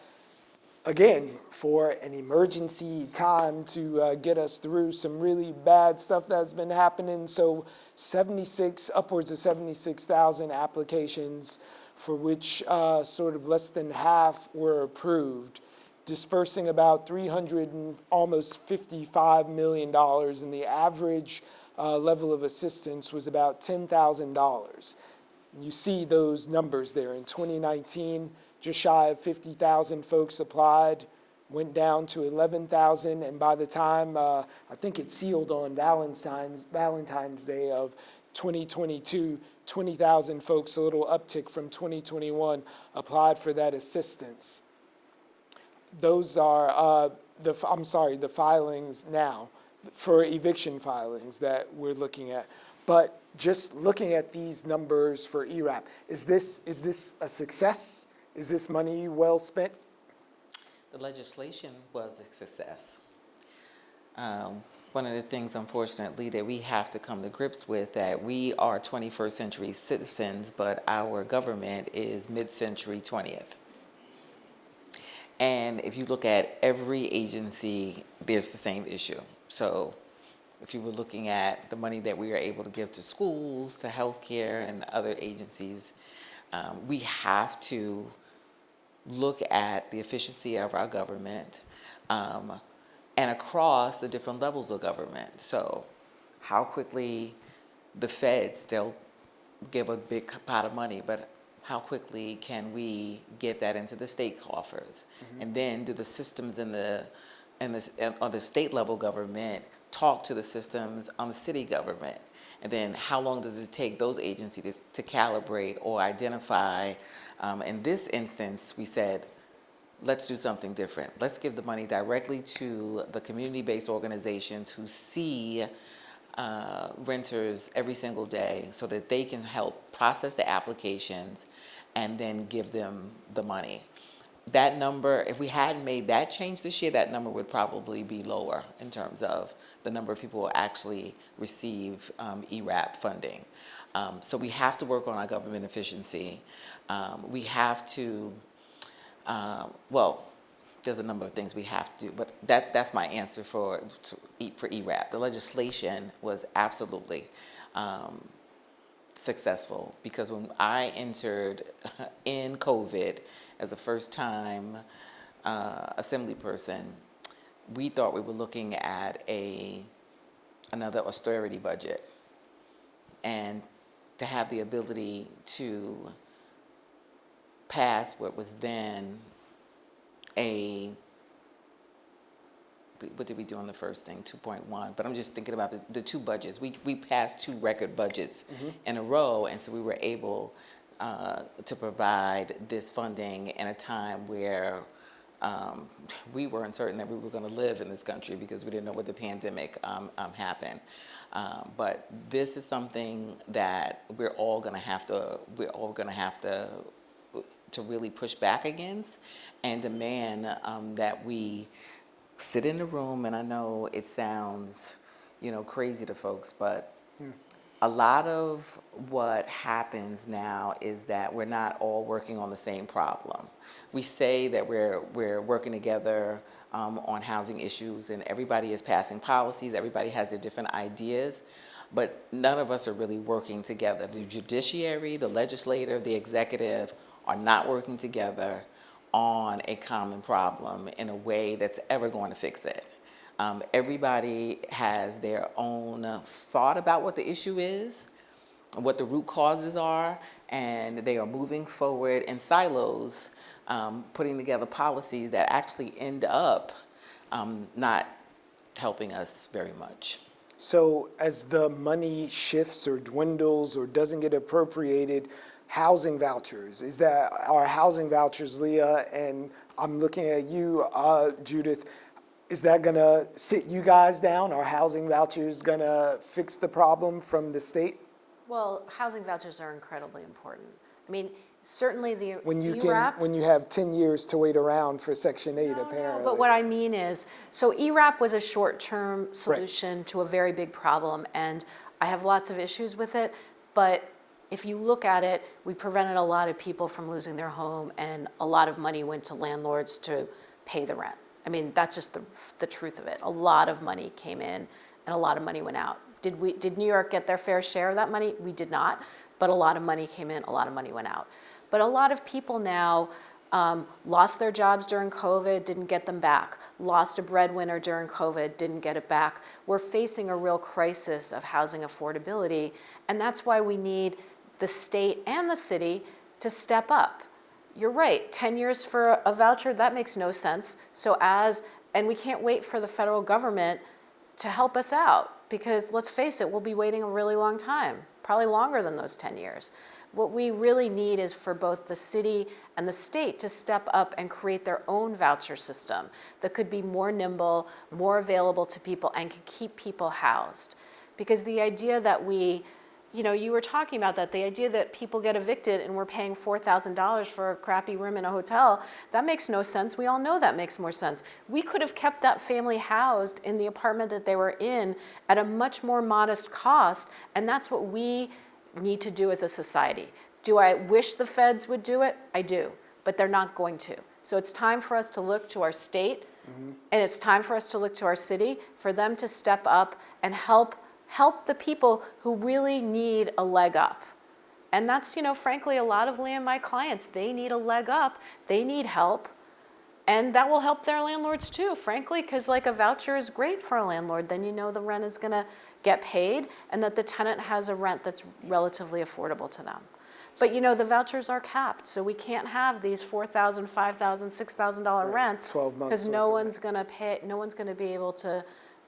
again, for an emergency time to get us through some really bad stuff that's been happening. So upwards of 76,000 applications, for which sort of less than half were approved, dispersing about almost $55 million, and the average level of assistance was about $10,000. You see those numbers there. In 2019, just shy of 50,000 folks applied, went down to 11,000, and by the time, I think it sealed on Valentine's Day of 2022, 20,000 folks, a little uptick from 2021, applied for that assistance. Those are the filings now for eviction filings that we're looking at. But just looking at these numbers for ERAP, is this a success? Is this money well spent? The legislation was a success. One of the things, unfortunately, that we have to come to grips with, that we are 21st century citizens, but our government is mid-century 20th. And if you look at every agency, there's the same issue. So if you were looking at the money that we are able to give to schools, to healthcare, and other agencies, we have to look at the efficiency of our government and across the different levels of government. So how quickly the feds, they'll give a big pot of money, but how quickly can we get that into the state coffers? Mm-hmm. And then do the systems on the state level government talk to the systems on the city government? And then how long does it take those agencies to calibrate or identify? In this instance, we said, let's do something different. Let's give the money directly to the community-based organizations who see renters every single day so that they can help process the applications and then give them the money. That number, if we hadn't made that change this year, that number would probably be lower in terms of the number of people who actually receive ERAP funding. So we have to work on our government efficiency. We have to, there's a number of things we have to do, but that's my answer for ERAP. The legislation was absolutely successful, because when I entered in COVID as a first-time assembly person, we thought we were looking at another austerity budget, and to have the ability to pass what was then what did we do on the first thing, 2.1, but I'm just thinking about the two budgets. We passed two record budgets in a row, and so we were able to provide this funding in a time where we weren't certain that we were going to live in this country because we didn't know what the pandemic happened. But this is something that we're all going to have to really push back against and demand that we sit in the room. And I know it sounds, crazy to folks, but a lot of what happens now is that we're not all working on the same problem. We say that we're working together on housing issues, and everybody is passing policies, everybody has their different ideas, but none of us are really working together. The judiciary, the legislative, the executive are not working together on a common problem in a way that's ever going to fix it. Everybody has their own thought about what the issue is, what the root causes are, and they are moving forward in silos, putting together policies that actually end up not helping us very much. So as the money shifts or dwindles or doesn't get appropriated, housing vouchers, are housing vouchers, Leah, and I'm looking at you, Judith, is that gonna sit you guys down? Are housing vouchers gonna fix the problem from the state? Well, housing vouchers are incredibly important. I mean, certainly the When you ERAP. when you have 10 years to wait around for Section 8, apparently. But what I mean is, so ERAP was a short-term solution to a very big problem, and I have lots of issues with it, but if you look at it, we prevented a lot of people from losing their home, and a lot of money went to landlords to pay the rent. I mean, that's just the truth of it. A lot of money came in and a lot of money went out. Did New York get their fair share of that money? We did not, but a lot of money came in, a lot of money went out. But a lot of people now lost their jobs during COVID, didn't get them back. Lost a breadwinner during COVID, didn't get it back. We're facing a real crisis of housing affordability, and that's why we need the state and the city to step up. You're right, 10 years for a voucher, that makes no sense. And we can't wait for the federal government to help us out, because let's face it, we'll be waiting a really long time, probably longer than those 10 years. What we really need is for both the city and the state to step up and create their own voucher system that could be more nimble, more available to people, and could keep people housed. Because the idea that you were talking about that, the idea that people get evicted and we're paying $4,000 for a crappy room in a hotel, that makes no sense. We all know that makes more sense. We could have kept that family housed in the apartment that they were in at a much more modest cost, and that's what we need to do as a society. Do I wish the feds would do it? I do, but they're not going to. So it's time for us to look to our state, and it's time for us to look to our city, for them to step up and help the people who really need a leg up. And that's, frankly, a lot of my clients, they need a leg up, they need help, and that will help their landlords too, frankly, because a voucher is great for a landlord. Then the rent is gonna get paid, and that the tenant has a rent that's relatively affordable to them. But the vouchers are capped, so we can't have these $4,000, $5,000, $6,000 rents, 12 months because no one's gonna be able to,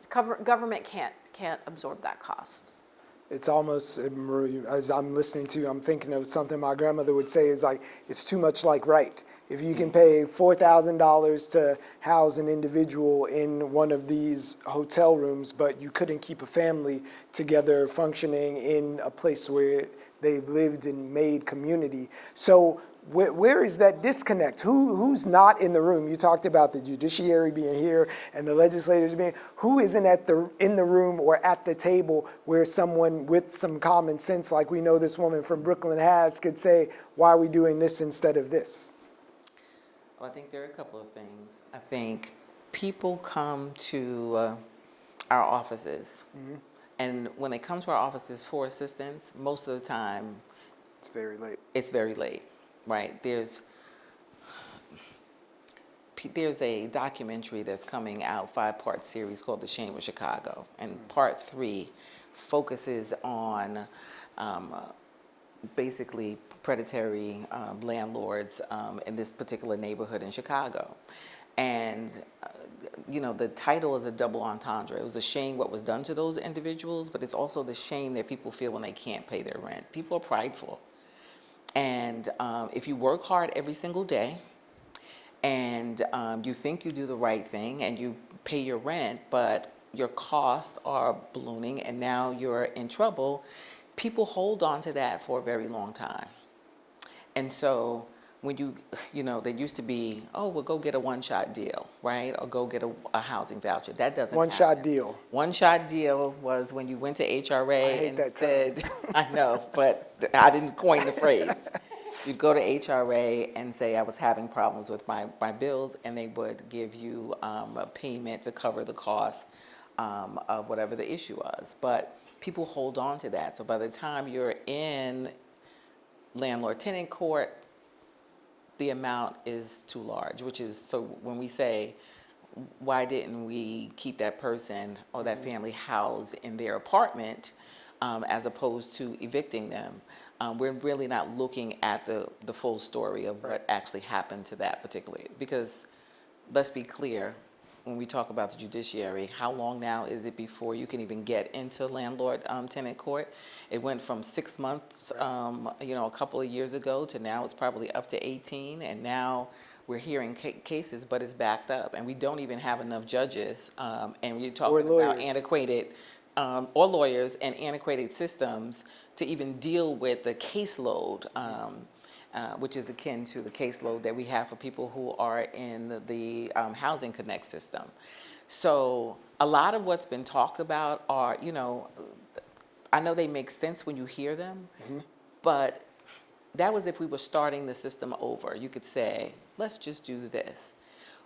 government can't absorb that cost. It's almost, as I'm listening to you, I'm thinking of something my grandmother would say is it's too much like right. If you can pay $4,000 to house an individual in one of these hotel rooms, but you couldn't keep a family together functioning in a place where they've lived and made community. So where is that disconnect? Who's not in the room? You talked about the judiciary being here and the legislators being. Who isn't in the room or at the table where someone with some common sense, like we know this woman from Brooklyn has, could say, "Why are we doing this instead of this?" Well, I think there are a couple of things. I think people come to our offices, and when they come to our offices for assistance, most of the time, It's very late. it's very late. Right, there's a documentary that's coming out, 5-part series called The Shame of Chicago, and part 3 focuses on basically predatory landlords in this particular neighborhood in Chicago. And the title is a double entendre. It was a shame what was done to those individuals, but it's also the shame that people feel when they can't pay their rent. People are prideful. And if you work hard every single day and you think you do the right thing and you pay your rent, but your costs are ballooning and now you're in trouble, people hold on to that for a very long time. And so when there used to be, oh, well, go get a one-shot deal, right? Or go get a housing voucher. That doesn't One-shot happen. deal. One-shot deal was when you went to HRA I hate and that said, I know, but I didn't coin the phrase. You go to HRA and say, I was having problems with my bills, and they would give you a payment to cover the cost of whatever the issue was. But people hold on to that. So by the time you're in landlord-tenant court, the amount is too large, which is, so when we say, why didn't we keep that person or that family housed in their apartment as opposed to evicting them? We're really not looking at the full story of what actually happened to that particular, because let's be clear, when we talk about the judiciary, how long now is it before you can even get into landlord-tenant court? It went from 6 months, a couple of years ago, to now it's probably up to 18, and now we're hearing cases, but it's backed up, and we don't even have enough judges, and we're talking about antiquated, or lawyers and antiquated systems to even deal with the caseload, which is akin to the caseload that we have for people who are in the Housing Connect system. So a lot of what's been talked about are, I know they make sense when you hear them, but that was if we were starting the system over. You could say, let's just do this.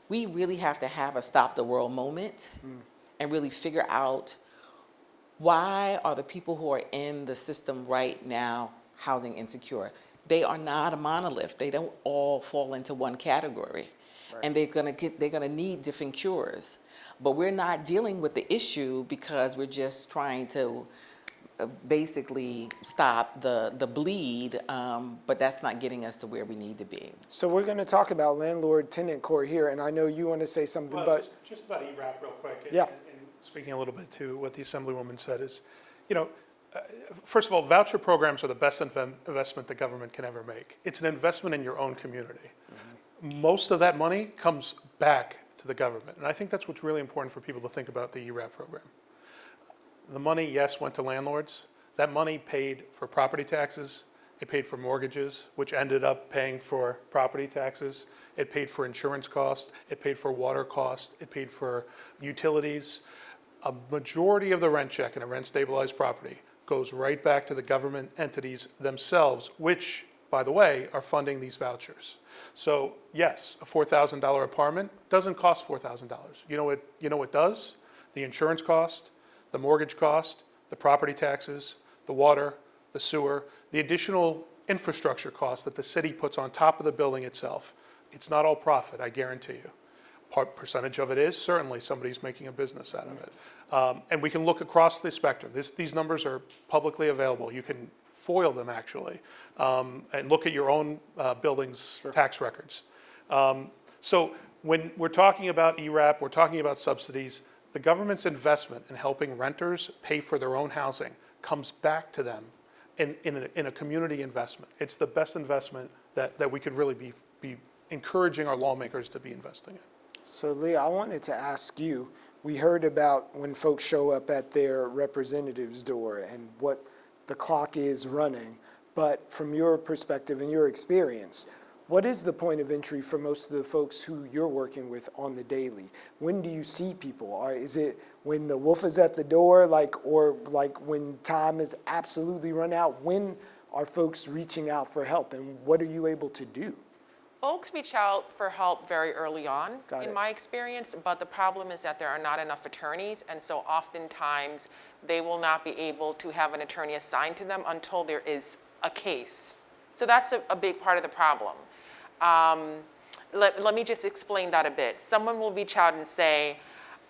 We really have to have a stop the world moment and really figure out, why are the people who are in the system right now housing insecure? They are not a monolith. They don't all fall into one category. And they're gonna need different cures. But we're not dealing with the issue because we're just trying to basically stop the bleed, but that's not getting us to where we need to be. So we're going to talk about landlord-tenant court here, and I know you want to say something, Well, but just about ERAP real quick. Yeah. And speaking a little bit to what the Assemblywoman said is, first of all, voucher programs are the best investment the government can ever make. It's an investment in your own community. Most of that money comes back to the government, and I think that's what's really important for people to think about the ERAP program. The money, yes, went to landlords. That money paid for property taxes. It paid for mortgages, which ended up paying for property taxes. It paid for insurance costs. It paid for water costs. It paid for utilities. A majority of the rent check in a rent-stabilized property goes right back to the government entities themselves, which, by the way, are funding these vouchers. So yes, a $4,000 apartment doesn't cost $4,000. You know what does? The insurance cost, the mortgage cost, the property taxes, the water, the sewer, the additional infrastructure costs that the city puts on top of the building itself. It's not all profit, I guarantee you. Percentage of it is, certainly somebody's making a business out of it. And we can look across the spectrum. These numbers are publicly available. You can FOIL them, actually, and look at your own building's tax records. So when we're talking about ERAP, we're talking about subsidies. The government's investment in helping renters pay for their own housing comes back to them in a community investment. It's the best investment that we could really be encouraging our lawmakers to be investing in. So Leah, I wanted to ask you, we heard about when folks show up at their representative's door and what the clock is running, but from your perspective and your experience, what is the point of entry for most of the folks who you're working with on the daily? When do you see people? Or is it when the wolf is at the door, or when time is absolutely run out? When are folks reaching out for help, and what are you able to do? Folks reach out for help very early on, in my experience, but the problem is that there are not enough attorneys, and so oftentimes they will not be able to have an attorney assigned to them until there is a case. So that's a big part of the problem. Let me just explain that a bit. Someone will reach out and say,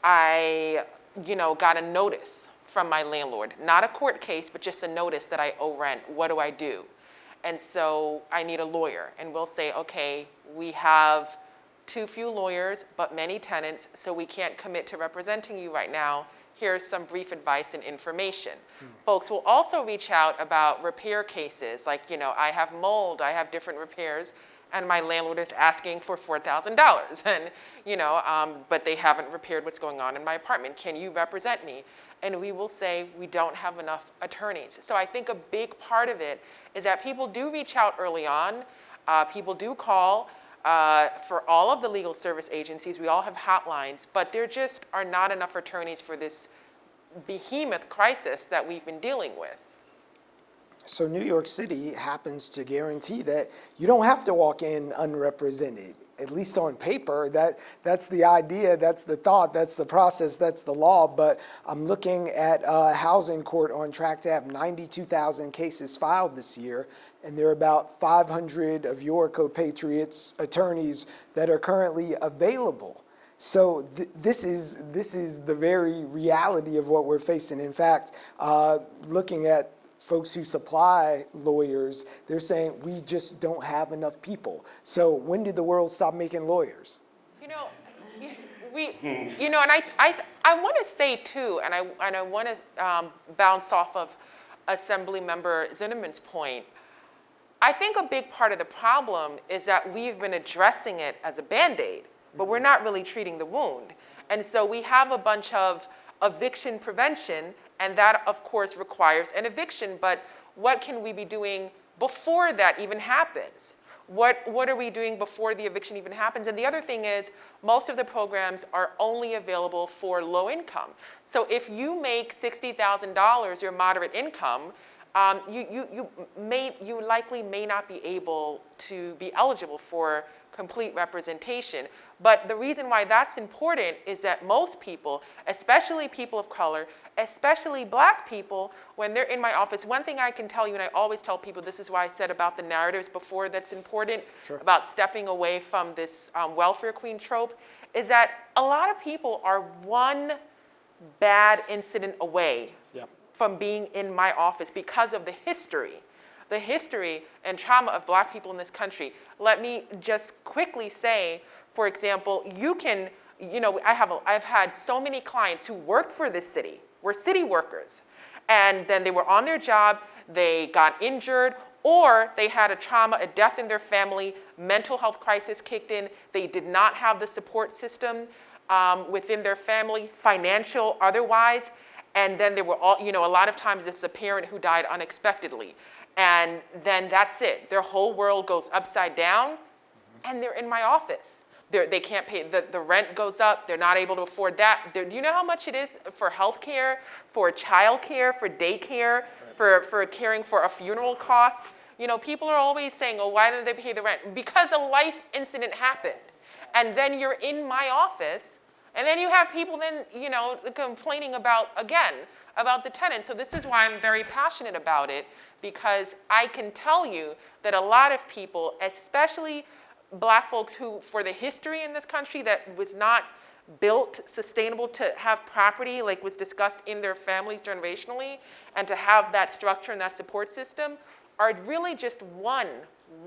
I got a notice from my landlord, not a court case, but just a notice that I owe rent. What do I do? And so I need a lawyer. And we'll say, okay, we have too few lawyers, but many tenants, so we can't commit to representing you right now. Here's some brief advice and information. Folks will also reach out about repair cases, like, I have mold, I have different repairs, and my landlord is asking for $4,000, and but they haven't repaired what's going on in my apartment. Can you represent me? And we will say we don't have enough attorneys. So I think a big part of it is that people do reach out early on. People do call for all of the legal service agencies. We all have hotlines, but there just are not enough attorneys for this behemoth crisis that we've been dealing with. So New York City happens to guarantee that you don't have to walk in unrepresented, at least on paper. That's the idea, that's the thought, that's the process, that's the law. But I'm looking at housing court on track to have 92,000 cases filed this year, and there are about 500 of your compatriots, attorneys, that are currently available. So this is the very reality of what we're facing. In fact, looking at folks who supply lawyers, they're saying we just don't have enough people. So when did the world stop making lawyers? And I want to say too, and I want to bounce off of Assemblymember Zinnemann's point. I think a big part of the problem is that we've been addressing it as a Band-Aid, but we're not really treating the wound. And so we have a bunch of eviction prevention, and that, of course, requires an eviction. But what can we be doing before that even happens? What are we doing before the eviction even happens? And the other thing is, most of the programs are only available for low income. So if you make $60,000 your moderate income, you likely may not be able to be eligible for complete representation. But the reason why that's important is that most people, especially people of color, especially Black people, when they're in my office, one thing I can tell you, and I always tell people, this is why I said about the narratives before that's important, Sure. about stepping away from this welfare queen trope, is that a lot of people are one bad incident away from being in my office because of the history and trauma of Black people in this country. Let me just quickly say, for example, I've had so many clients who worked for this city, were city workers, and then they were on their job, they got injured, or they had a trauma, a death in their family, mental health crisis kicked in, they did not have the support system within their family, financial, otherwise, and then there were a lot of times it's a parent who died unexpectedly. And then that's it. Their whole world goes upside down, and they're in my office. They can't pay, the rent goes up, they're not able to afford that. Do you know how much it is for healthcare, for childcare, for daycare, for caring for a funeral cost? People are always saying, oh, why didn't they pay the rent? Because a life incident happened. And then you're in my office, and then you have people then, complaining about the tenant. So this is why I'm very passionate about it, because I can tell you that a lot of people, especially Black folks who, for the history in this country that was not built sustainable to have property like was discussed in their families generationally, and to have that structure and that support system, are really just one,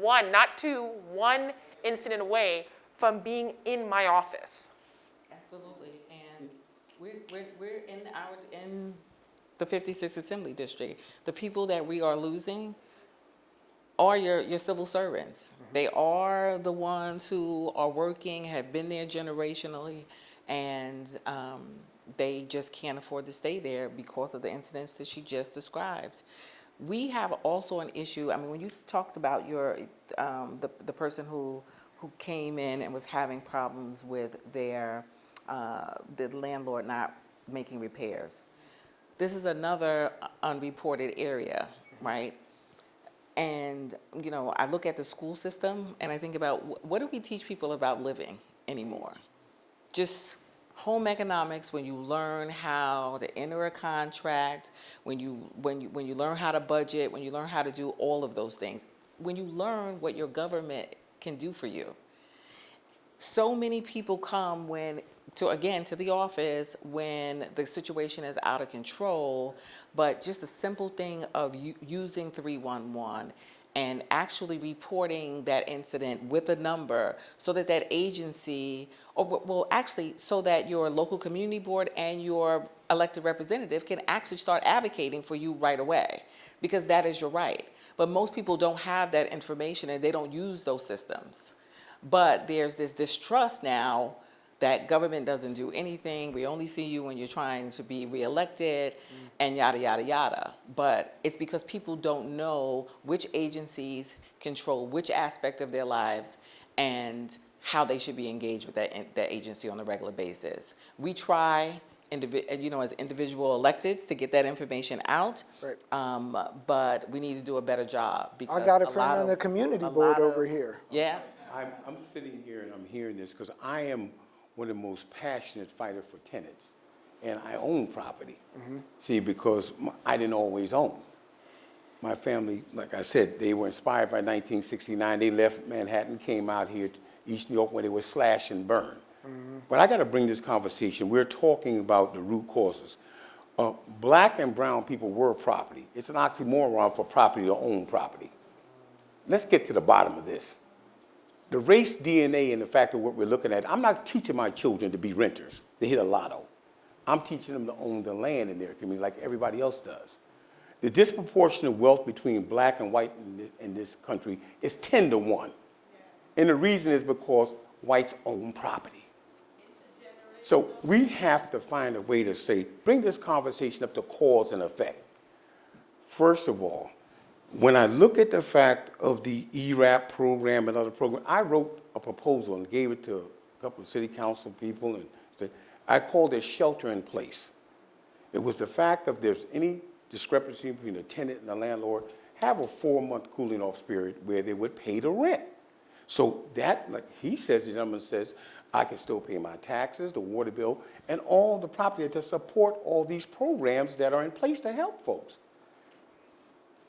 not two, one incident away from being in my office. Absolutely, and we're in the 56th Assembly District. The people that we are losing are your civil servants. Mm-hmm. They are the ones who are working, have been there generationally, and they just can't afford to stay there because of the incidents that she just described. We have also an issue. I mean, when you talked about the person who came in and was having problems with the landlord not making repairs. This is another unreported area, right? And, I look at the school system and I think about what do we teach people about living anymore? Just home economics, when you learn how to enter a contract, when you learn how to budget, when you learn how to do all of those things, when you learn what your government can do for you. So many people come to the office when the situation is out of control, but just a simple thing of using 311 and actually reporting that incident with a number so that agency, so that your local community board and your elected representative can actually start advocating for you right away, because that is your right. But most people don't have that information and they don't use those systems. But there's this distrust now that government doesn't do anything. We only see you when you're trying to be reelected and yada, yada, yada. But it's because people don't know which agencies control which aspect of their lives and how they should be engaged with that agency on a regular basis. We try, as individual electeds to get that information out, Right. but we need to do a better job. I got a friend on the community board over here. Yeah. I'm sitting here and I'm hearing this because I am one of the most passionate fighters for tenants. And I own property. See, because I didn't always own. My family, like I said, they were inspired by 1969. They left Manhattan, came out here to East New York where they were slash and burn. But I got to bring this conversation. We're talking about the root causes. Black and brown people were property. It's an oxymoron for property to own property. Let's get to the bottom of this. The race DNA and the fact of what we're looking at, I'm not teaching my children to be renters. They hit a lotto. I'm teaching them to own the land in their community like everybody else does. The disproportionate wealth between black and white in this country is 10 to 1. And the reason is because whites own property. So we have to find a way to say, bring this conversation up to cause and effect. First of all, when I look at the fact of the ERAP program and other programs, I wrote a proposal and gave it to a couple of city council people, and I called it shelter in place. It was the fact of there's any discrepancy between the tenant and the landlord, have a 4-month cooling off period where they would pay the rent. So that, like he says, the gentleman says, I can still pay my taxes, the water bill, and all the property to support all these programs that are in place to help folks.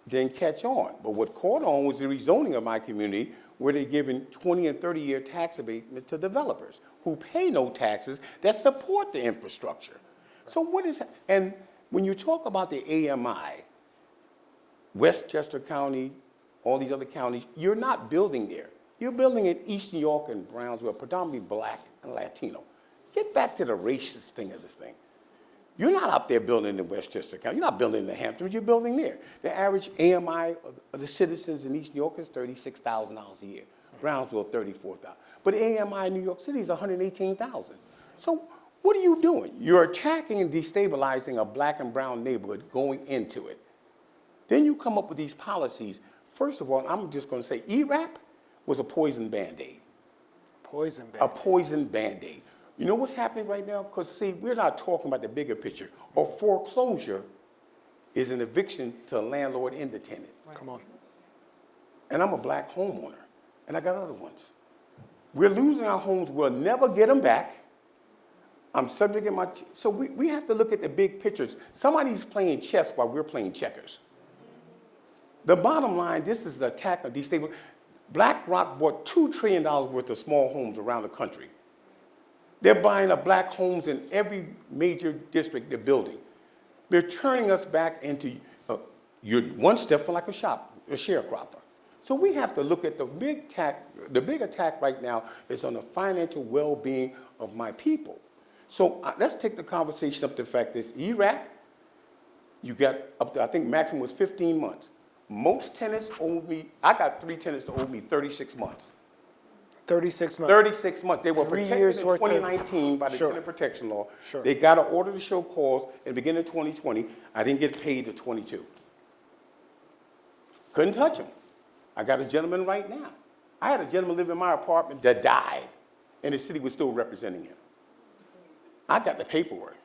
Didn't catch on. But what caught on was the rezoning of my community where they're giving 20 and 30-year tax abatement to developers who pay no taxes that support the infrastructure. So what is, and when you talk about the AMI, Westchester County, all these other counties, you're not building there. You're building in East New York and Brownsville, predominantly black and Latino. Get back to the racist thing of this thing. You're not out there building in Westchester County. You're not building in the Hamptons. You're building there. The average AMI of the citizens in East New York is $36,000 a year. Brownsville, $34,000. But AMI in New York City is $118,000. So what are you doing? You're attacking and destabilizing a black and brown neighborhood going into it. Then you come up with these policies. First of all, I'm just going to say ERAP was a poison Band-Aid. Poison Band-Aid. A poison Band-Aid. You know what's happening right now? Because, see, we're not talking about the bigger picture. A foreclosure is an eviction to a landlord and the tenant. Right. Come on. And I'm a black homeowner, and I got other ones. We're losing our homes. We'll never get them back. I'm subject to my... So we have to look at the big pictures. Somebody's playing chess while we're playing checkers. The bottom line, this is an attack on destabilization. BlackRock bought $2 trillion worth of small homes around the country. They're buying up black homes in every major district they're building. They're turning us back into, you're one step from like a sharecropper. So we have to look at the big attack right now is on the financial well-being of my people. So let's take the conversation up to the fact this ERAP, you got up to, I think maximum was 15 months. Most tenants owe me, I got 3 tenants that owe me 36 months. 36 months. 36 months. They were 3 protected years in worth of- 2019 by the Sure. tenant protection law. Sure. They got an order to show cause in the beginning of 2020. I didn't get paid to 22. Couldn't touch him. I got a gentleman right now. I had a gentleman live in my apartment that died, and the city was still representing him. I got the paperwork.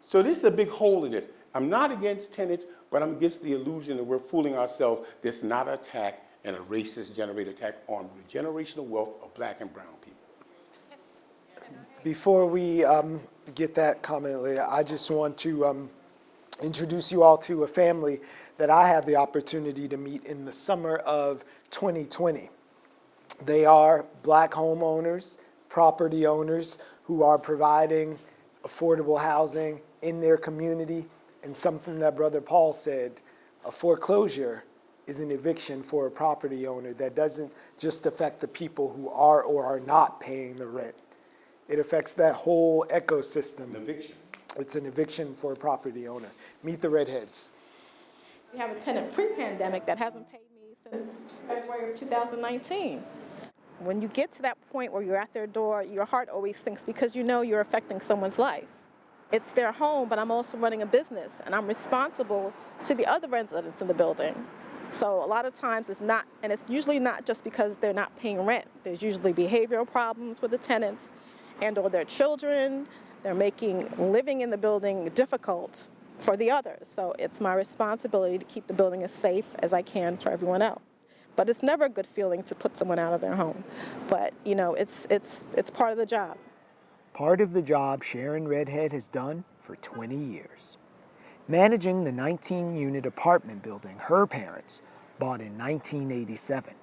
So this is a big hole in this. I'm not against tenants, but I'm against the illusion that we're fooling ourselves. This is not an attack and a racist generated attack on the generational wealth of black and brown people. Before we get that comment later, I just want to introduce you all to a family that I had the opportunity to meet in the summer of 2020. They are black homeowners, property owners who are providing affordable housing in their community, and something that Brother Paul said, a foreclosure is an eviction for a property owner that doesn't just affect the people who are or are not paying the rent. It affects that whole ecosystem. An eviction. It's an eviction for a property owner. Meet the redheads. We have a tenant pre-pandemic that hasn't paid me since February of 2019. When you get to that point where you're at their door, your heart always sinks because you know you're affecting someone's life. It's their home, but I'm also running a business, and I'm responsible to the other residents in the building. So a lot of times it's not, and it's usually not just because they're not paying rent. There's usually behavioral problems with the tenants and or their children. They're making living in the building difficult for the others. So it's my responsibility to keep the building as safe as I can for everyone else. But it's never a good feeling to put someone out of their home. But, you know, it's part of the job. Part of the job Sharon Redhead has done for 20 years. Managing the 19-unit apartment building her parents bought in 1987.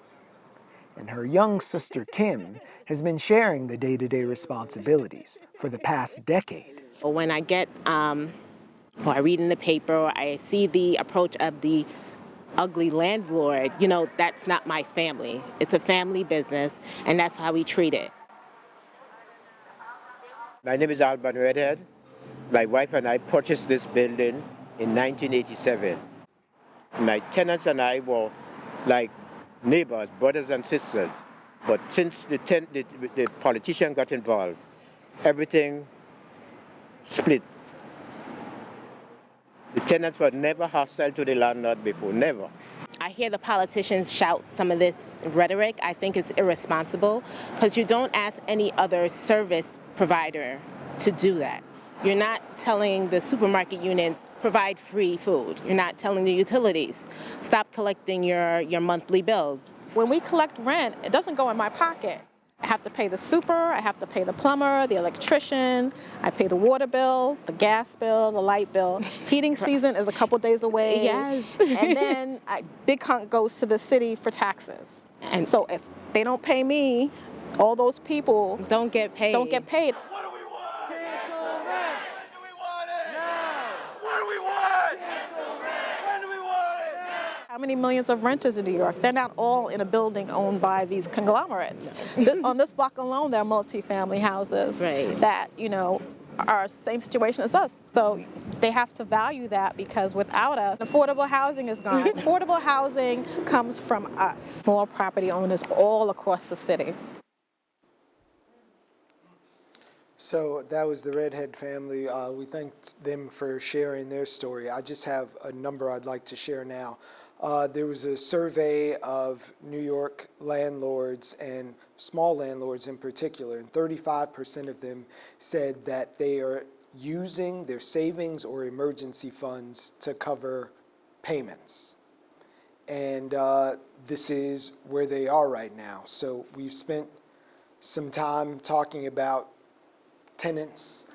And her young sister Kim has been sharing the day-to-day responsibilities for the past decade. When I get, or I read in the paper, or I see the approach of the ugly landlord, you know, that's not my family. It's a family business, and that's how we treat it. My name is Alban Redhead. My wife and I purchased this building in 1987. My tenants and I were like neighbors, brothers and sisters. But since the politician got involved, everything split. The tenants were never hostile to the landlord before, never. I hear the politicians shout some of this rhetoric. I think it's irresponsible because you don't ask any other service provider to do that. You're not telling the supermarket units, provide free food. You're not telling the utilities, stop collecting your monthly bill. When we collect rent, it doesn't go in my pocket. I have to pay the super, I have to pay the plumber, the electrician, I pay the water bill, the gas bill, the light bill. Heating season is a couple days away. Yes. And then a big hunk goes to the city for taxes. And so if they don't pay me, all those people don't get paid. Don't get paid. What do we want? Cancel rent. When do we want it? Now. What do we want? Cancel rent. When do we want it? Now. How many millions of renters in New York? They're not all in a building owned by these conglomerates. On this block alone, there are multi-family houses that, you know, are same situation as us. So they have to value that because without us, affordable housing is gone. Affordable housing comes from us, small property owners all across the city. So that was the Redhead family. We thanked them for sharing their story. I just have a number I'd like to share now. There was a survey of New York landlords and small landlords in particular, and 35% of them said that they are using their savings or emergency funds to cover payments. And this is where they are right now. So we've spent some time talking about tenants.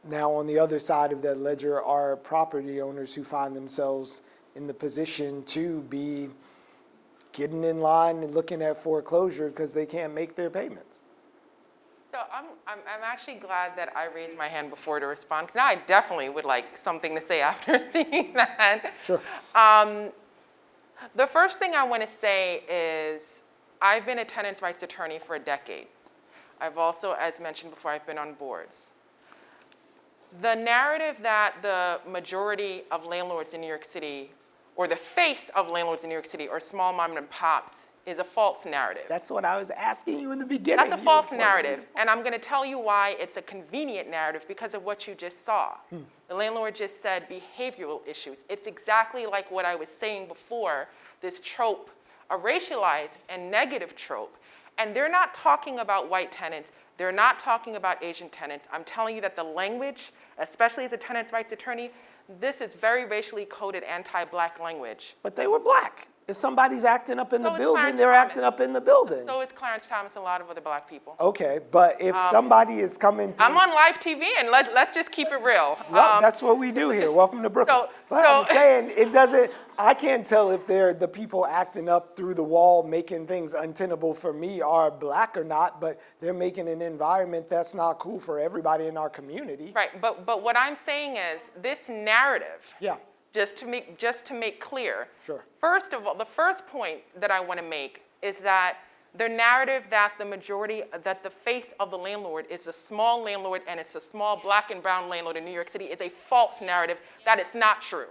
Now on the other side of that ledger are property owners who find themselves in the position to be getting in line and looking at foreclosure because they can't make their payments. So I'm actually glad that I raised my hand before to respond, because now I definitely would like something to say after seeing that. Sure. The first thing I want to say is I've been a tenants' rights attorney for a decade. I've also, as mentioned before, I've been on boards. The narrative that the majority of landlords in New York City, or the face of landlords in New York City, are small mom and pops is a false narrative. That's what I was asking you in the beginning. That's a false narrative, and I'm going to tell you why it's a convenient narrative because of what you just saw. The landlord just said behavioral issues. It's exactly like what I was saying before, this trope, a racialized and negative trope. And they're not talking about white tenants. They're not talking about Asian tenants. I'm telling you that the language, especially as a tenants' rights attorney, this is very racially coded anti-black language. But they were black. If somebody's acting up in the building, Clarence they're Thomas. acting up in the building. So is Clarence Thomas and a lot of other black people. Okay, but if somebody is coming through... I'm on live TV, and let's just keep it real. Well, that's what we do here. Welcome to Brooklyn. But I'm saying it doesn't... I can't tell if they're the people acting up through the wall, making things untenable for me are black or not, but they're making an environment that's not cool for everybody in our community. Right, but what I'm saying is this narrative... Yeah. Just to make clear. Sure. First of all, the first point that I want to make is that the narrative that that the face of the landlord is a small landlord and it's a small black and brown landlord in New York City is a false narrative. That is not true.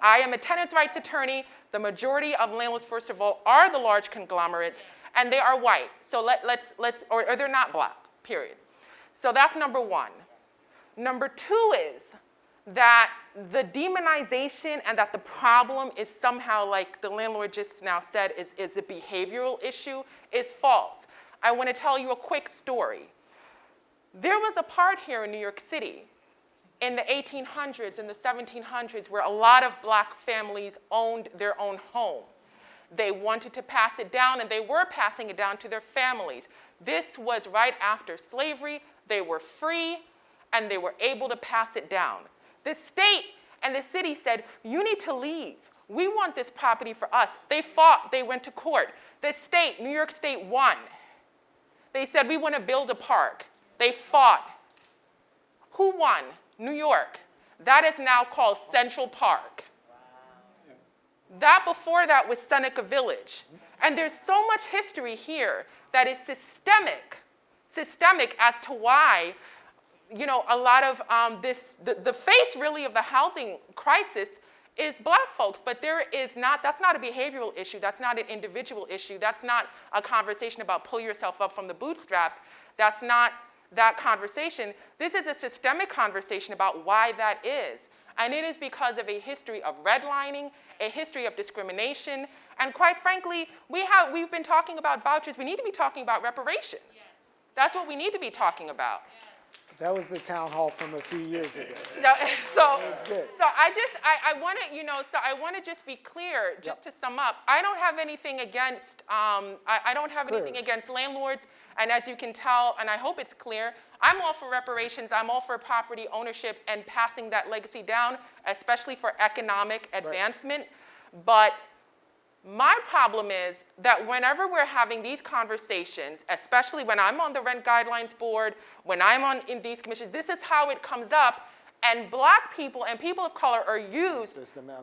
I am a tenants' rights attorney. The majority of landlords, first of all, are the large conglomerates, and they are white. So or they're not black, period. So that's number one. Number two is that the demonization and that the problem is somehow, like the landlord just now said, is a behavioral issue is false. I want to tell you a quick story. There was a part here in New York City in the 1800s and the 1700s where a lot of black families owned their own home. They wanted to pass it down, and they were passing it down to their families. This was right after slavery. They were free, and they were able to pass it down. The state and the city said, you need to leave. We want this property for us. They fought. They went to court. The state, New York State, won. They said, we want to build a park. They fought. Who won? New York. That is now called Central Park. That before that was Seneca Village. And there's so much history here that is systemic as to why, you know, a lot of the face really of the housing crisis is black folks, but that's not a behavioral issue, that's not an individual issue, that's not a conversation about pull yourself up from the bootstraps, that's not that conversation. This is a systemic conversation about why that is. And it is because of a history of redlining, a history of discrimination, and quite frankly, we've been talking about vouchers. We need to be talking about reparations. Yes. That's what we need to be talking about. That was the town hall from a few years ago. So I want to just be clear, just to sum up. I don't have anything against anything against landlords, and as you can tell, and I hope it's clear, I'm all for reparations. I'm all for property ownership and passing that legacy down, especially for economic advancement. Right. But my problem is that whenever we're having these conversations, especially when I'm on the Rent Guidelines Board, when I'm in these commissions, this is how it comes up, and black people and people of color are used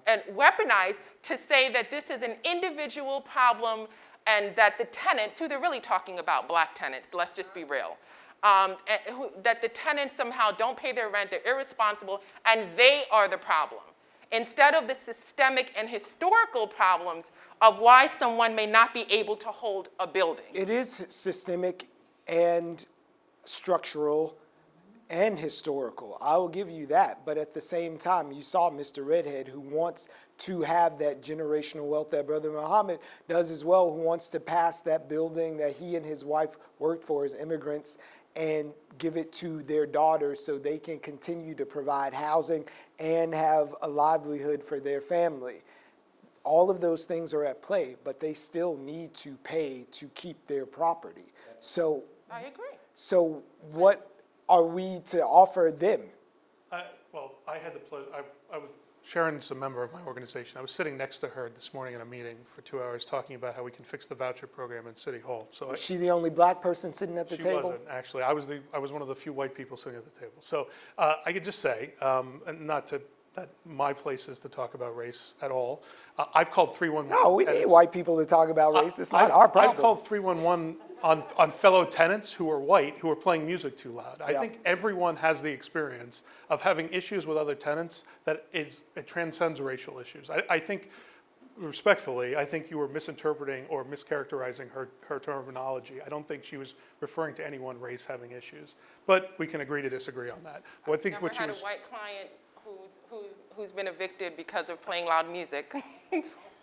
and weaponized to say that this is an individual problem and that the tenants, who they're really talking about, black tenants, let's just be real, that the tenants somehow don't pay their rent, they're irresponsible, and they are the problem, instead of the systemic and historical problems of why someone may not be able to hold a building. It is systemic and structural and historical. I will give you that. But at the same time, you saw Mr. Redhead, who wants to have that generational wealth that Brother Muhammad does as well, who wants to pass that building that he and his wife worked for as immigrants and give it to their daughters so they can continue to provide housing and have a livelihood for their family. All of those things are at play, but they still need to pay to keep their property. So I agree. So what are we to offer them? Well, I had the pleasure, Sharon's a member of my organization. I was sitting next to her this morning in a meeting for 2 hours talking about how we can fix the voucher program in City Hall. So Was she the only black person sitting at the table? She wasn't, actually. I was one of the few white people sitting at the table. So I could just say, and that my place is to talk about race at all. I've called 311. No, we need white people to talk about race. It's not our problem. I've called 311 on fellow tenants who are white, who are playing music too loud. I think everyone has the experience of having issues with other tenants that it transcends racial issues. I think, respectfully, I think you were misinterpreting or mischaracterizing her terminology. I don't think she was referring to any one race having issues. But we can agree to disagree on that. Well, I think I've never had a white client who's been evicted because of playing loud music.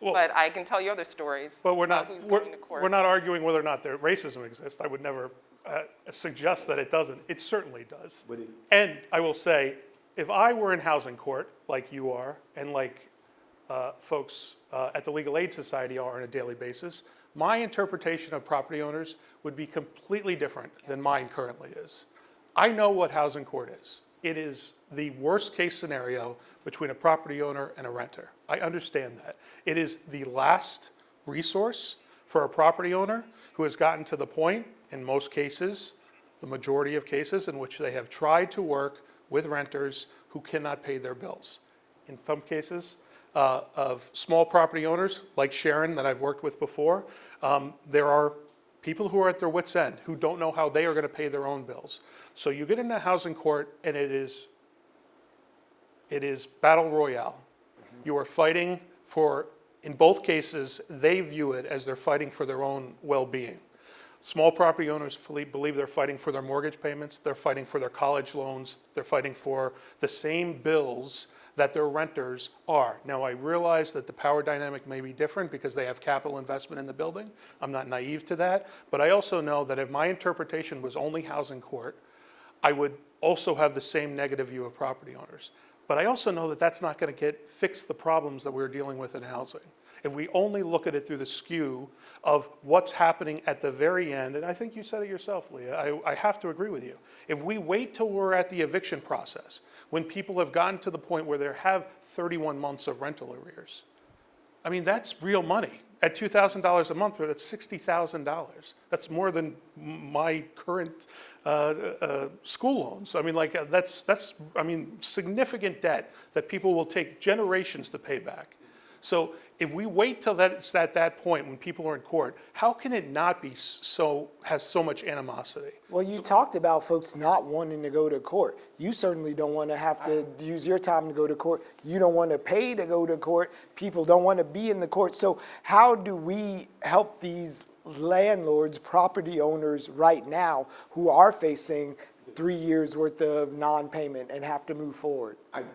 Well, but I can tell you other stories. But we're not arguing whether or not there racism exists. I would never suggest that it doesn't. It certainly does. And I will say, if I were in housing court, like you are, and like folks at the Legal Aid Society are on a daily basis, my interpretation of property owners would be completely different than mine currently is. I know what housing court is. It is the worst case scenario between a property owner and a renter. I understand that. It is the last resource for a property owner who has gotten to the point, in most cases, the majority of cases, in which they have tried to work with renters who cannot pay their bills. In some cases of small property owners, like Sharon that I've worked with before, there are people who are at their wits' end, who don't know how they are going to pay their own bills. So you get into housing court, and it is battle royale. You are fighting for, in both cases, they view it as they're fighting for their own well-being. Small property owners believe they're fighting for their mortgage payments, they're fighting for their college loans, they're fighting for the same bills that their renters are. Now, I realize that the power dynamic may be different because they have capital investment in the building. I'm not naive to that, but I also know that if my interpretation was only housing court, I would also have the same negative view of property owners. But I also know that that's not going to fix the problems that we're dealing with in housing. If we only look at it through the skew of what's happening at the very end, and I think you said it yourself, Leah, I have to agree with you. If we wait till we're at the eviction process, when people have gotten to the point where they have 31 months of rental arrears, I mean, that's real money. At $2,000 a month, that's $60,000. That's more than my current school loans. I mean, like that's I mean, significant debt that people will take generations to pay back. So if we wait till it's at that point when people are in court, how can it not be have so much animosity? Well, you talked about folks not wanting to go to court. You certainly don't want to have to use your time to go to court. You don't want to pay to go to court. People don't want to be in the court. So how do we help these landlords, property owners right now who are facing 3 years worth of non-payment and have to move forward? I'm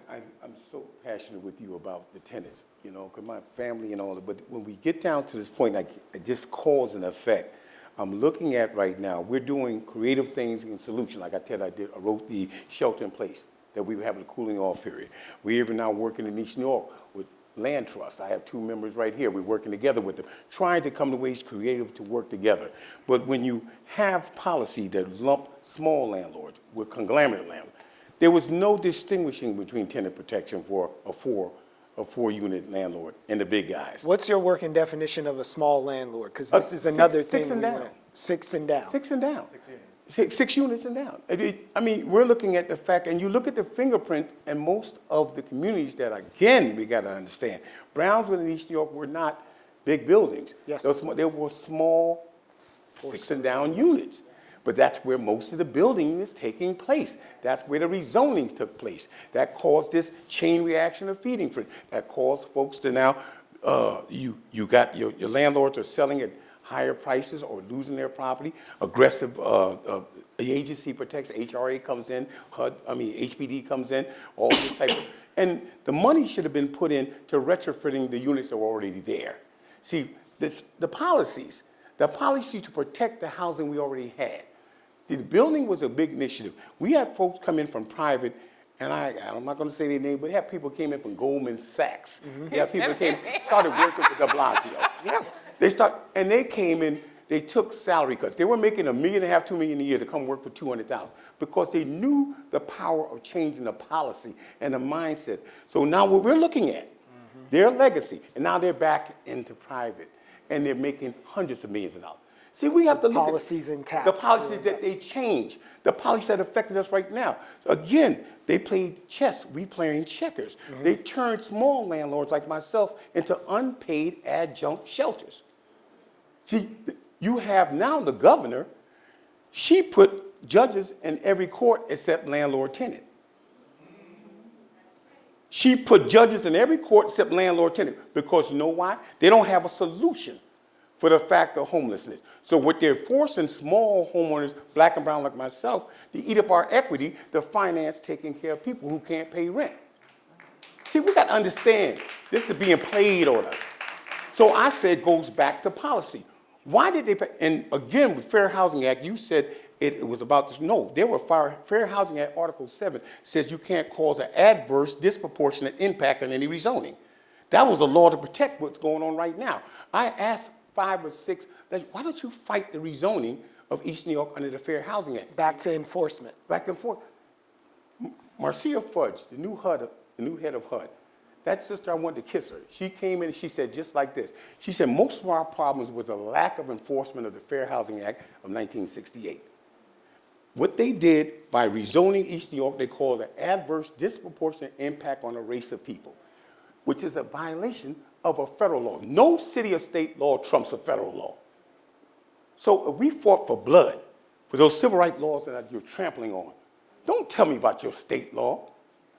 so passionate with you about the tenants, you know, because my family and all that. But when we get down to this point, like just cause and effect, I'm looking at right now, we're doing creative things and solutions. Like I wrote the shelter in place that we would have a cooling off period. We're even now working in East New York with land trusts. I have 2 members right here. We're working together with them, trying to come to ways creative to work together. But when you have policy that lump small landlords with conglomerate landlords, there was no distinguishing between tenant protection for a four-unit landlord and the big guys. What's your working definition of a small landlord? Because this is another thing. 6 and down. 6 and down. 6 and down. 6 units and down. I mean, we're looking at the fact, and you look at the fingerprint, and most of the communities that, again, we got to understand, Brownsville and East New York were not big buildings. Yes. They were small 6 and down units. But that's where most of the building is taking place. That's where the rezoning took place. That caused this chain reaction of feeding for it. That caused folks to now, you got your landlords are selling at higher prices or losing their property. Aggressive, the agency protects, HRA comes in, HPD comes in, all this type of, and the money should have been put in to retrofitting the units that were already there. See, the policies to protect the housing we already had. The building was a big initiative. We had folks come in from private, and I'm not going to say their name, but have people came in from Goldman Sachs. Yeah, people started working for de Blasio. Yeah. They came in, they took salary cuts. They were making $1.5 million, $2 million a year to come work for $200,000 because they knew the power of changing the policy and the mindset. So now what we're looking at, their legacy, and now they're back into private, and they're making hundreds of millions of dollars. See, we have to look at policies intact. the policies that they change, the policies that affected us right now. So again, they played chess, we playing checkers. They turned small landlords like myself into unpaid adjunct shelters. See, you have now the governor, she put judges in every court except landlord-tenant. She put judges in every court except landlord-tenant because you know why? They don't have a solution for the fact of homelessness. So what they're forcing small homeowners, black and brown like myself, to eat up our equity to finance taking care of people who can't pay rent. See, we got to understand, this is being played on us. So I said it goes back to policy. Why did they pay? And again, with Fair Housing Act, you said it was about this. No, there were Fair Housing Act Article 7 says you can't cause an adverse, disproportionate impact on any rezoning. That was a law to protect what's going on right now. I asked 5 or 6, why don't you fight the rezoning of East New York under the Fair Housing Act? Back to enforcement. Back and forth. Marcia Fudge, the new head of HUD, that sister, I wanted to kiss her. She came in and she said just like this. She said, most of our problems was a lack of enforcement of the Fair Housing Act of 1968. What they did by rezoning East New York, they called an adverse, disproportionate impact on a race of people, which is a violation of a federal law. No city or state law trumps a federal law. So if we fought for blood, for those civil rights laws that you're trampling on, don't tell me about your state law.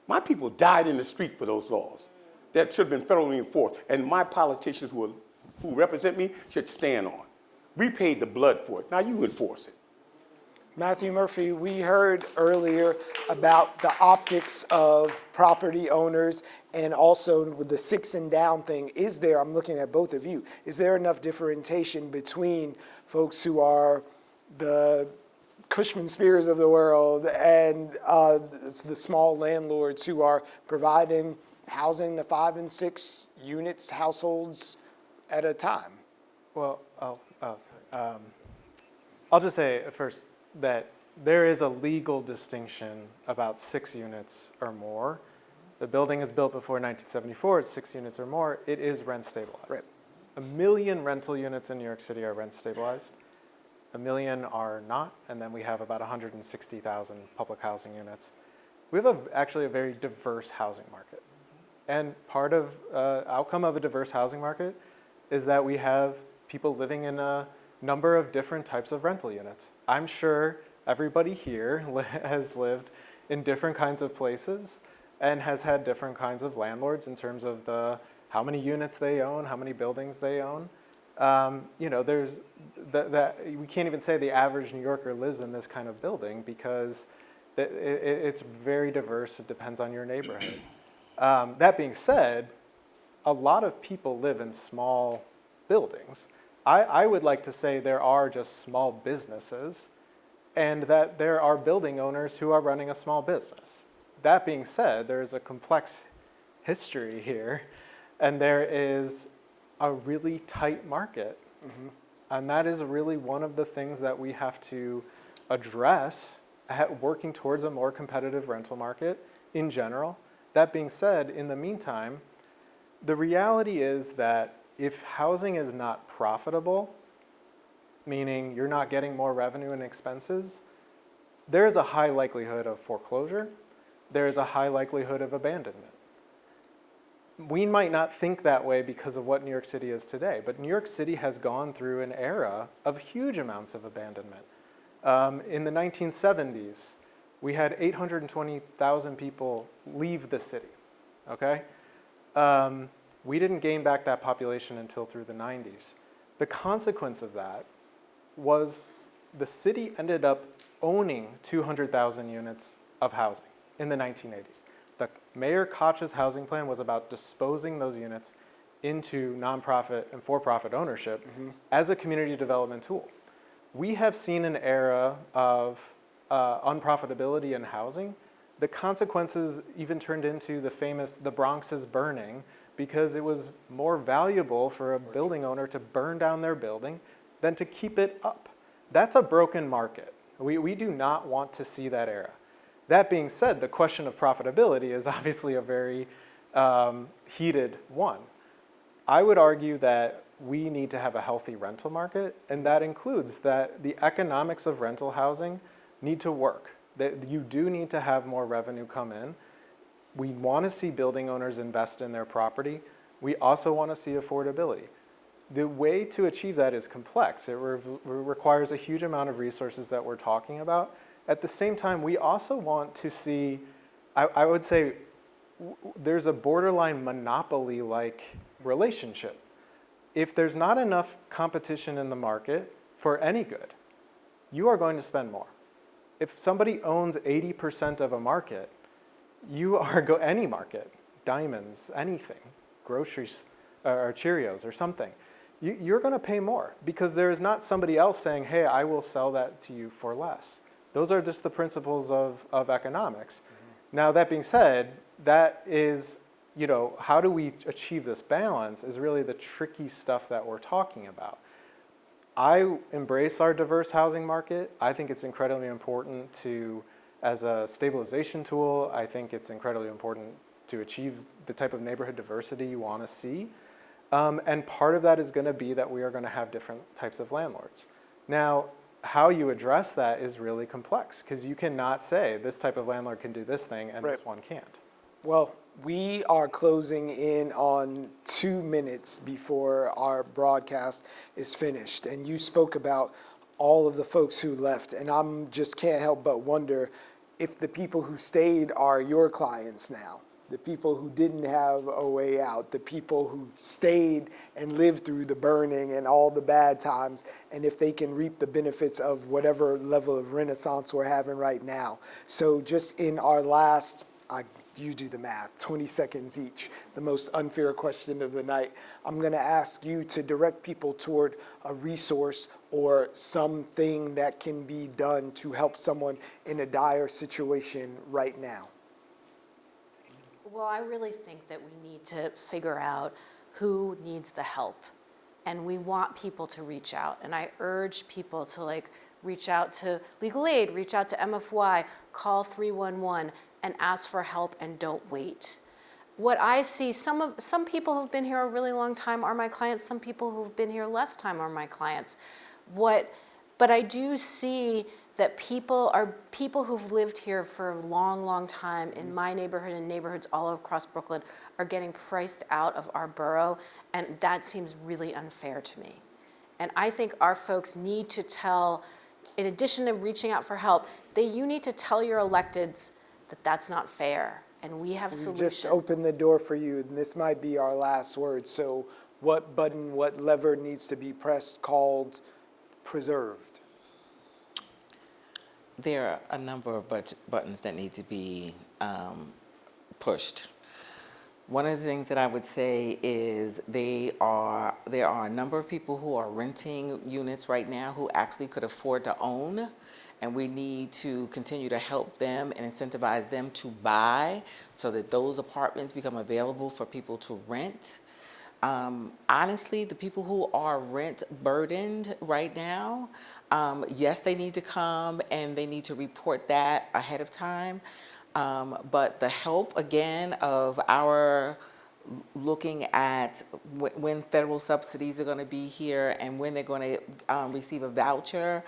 My people died in the street for those laws. that should have been federally enforced, and my politicians who represent me should stand on. We paid the blood for it. Now you enforce it. Matthew Murphy, we heard earlier about the optics of property owners and also with the 6 and down thing. Is there, I'm looking at both of you, is there enough differentiation between folks who are the Cushman Spears of the world and the small landlords who are providing housing to 5 and 6 units, households at a time? Well, sorry. I'll just say first that there is a legal distinction about 6 units or more. The building is built before 1974, it's 6 units or more, it is rent stabilized. Right. 1 million rental units in New York City are rent stabilized. 1 million are not, and then we have about 160,000 public housing units. We have actually a very diverse housing market. And part of outcome of a diverse housing market is that we have people living in a number of different types of rental units. I'm sure everybody here has lived in different kinds of places and has had different kinds of landlords in terms of how many units they own, how many buildings they own. You know, there's we can't even say the average New Yorker lives in this kind of building because it's very diverse. It depends on your neighborhood. That being said, a lot of people live in small buildings. I would like to say there are just small businesses and that there are building owners who are running a small business. That being said, there is a complex history here and there is a really tight market. Mm-hmm. And that is really one of the things that we have to address working towards a more competitive rental market in general. That being said, in the meantime, the reality is that if housing is not profitable, meaning you're not getting more revenue and expenses, there is a high likelihood of foreclosure. There is a high likelihood of abandonment. We might not think that way because of what New York City is today, but New York City has gone through an era of huge amounts of abandonment. In the 1970s, we had 820,000 people leave the city, okay? We didn't gain back that population until through the 90s. The consequence of that was the city ended up owning 200,000 units of housing in the 1980s. The Mayor Koch's housing plan was about disposing those units into nonprofit and for-profit ownership as a community development tool. We have seen an era of unprofitability in housing. The consequences even turned into the Bronx is burning because it was more valuable for a building owner to burn down their building than to keep it up. That's a broken market. We do not want to see that era. That being said, the question of profitability is obviously a very heated one. I would argue that we need to have a healthy rental market, and that includes that the economics of rental housing need to work. That you do need to have more revenue come in. We want to see building owners invest in their property. We also want to see affordability. The way to achieve that is complex. It requires a huge amount of resources that we're talking about. At the same time, we also want to see, I would say, there's a borderline monopoly-like relationship. If there's not enough competition in the market for any good, you are going to spend more. If somebody owns 80% of a market, you are any market, diamonds, anything, groceries or Cheerios or something, you're going to pay more because there is not somebody else saying, hey, I will sell that to you for less. Those are just the principles of economics. Mm-hmm. Now, that being said, that is, how do we achieve this balance is really the tricky stuff that we're talking about. I embrace our diverse housing market. I think it's incredibly important as a stabilization tool. I think it's incredibly important to achieve the type of neighborhood diversity you want to see. And part of that is going to be that we are going to have different types of landlords. Now, how you address that is really complex because you cannot say this type of landlord can do this thing and this one can't. Well, we are closing in on 2 minutes before our broadcast is finished. And you spoke about all of the folks who left. And I'm just can't help but wonder if the people who stayed are your clients now. the people who didn't have a way out, the people who stayed and lived through the burning and all the bad times, and if they can reap the benefits of whatever level of renaissance we're having right now. So just in our last, you do the math, 20 seconds each, the most unfair question of the night, I'm gonna ask you to direct people toward a resource or something that can be done to help someone in a dire situation right now. Well, I really think that we need to figure out who needs the help. And we want people to reach out. And I urge people to reach out to legal aid, reach out to MFY, call 311 and ask for help and don't wait. What I see, some people who've been here a really long time are my clients, some people who've been here less time are my clients. But I do see that people who've lived here for a long, long time in my neighborhood and neighborhoods all across Brooklyn are getting priced out of our borough, and that seems really unfair to me. And I think our folks need to tell, in addition to reaching out for help, you need to tell your electeds that that's not fair, and we have solutions. Just open the door for you, and this might be our last word. So what button, what lever needs to be pressed, called, preserved? There are a number of buttons that need to be pushed. One of the things that I would say is there are a number of people who are renting units right now who actually could afford to own, and we need to continue to help them and incentivize them to buy so that those apartments become available for people to rent. Honestly, the people who are rent burdened right now, yes, they need to come and they need to report that ahead of time. But the help, again, of our looking at when federal subsidies are going to be here and when they're going to receive a voucher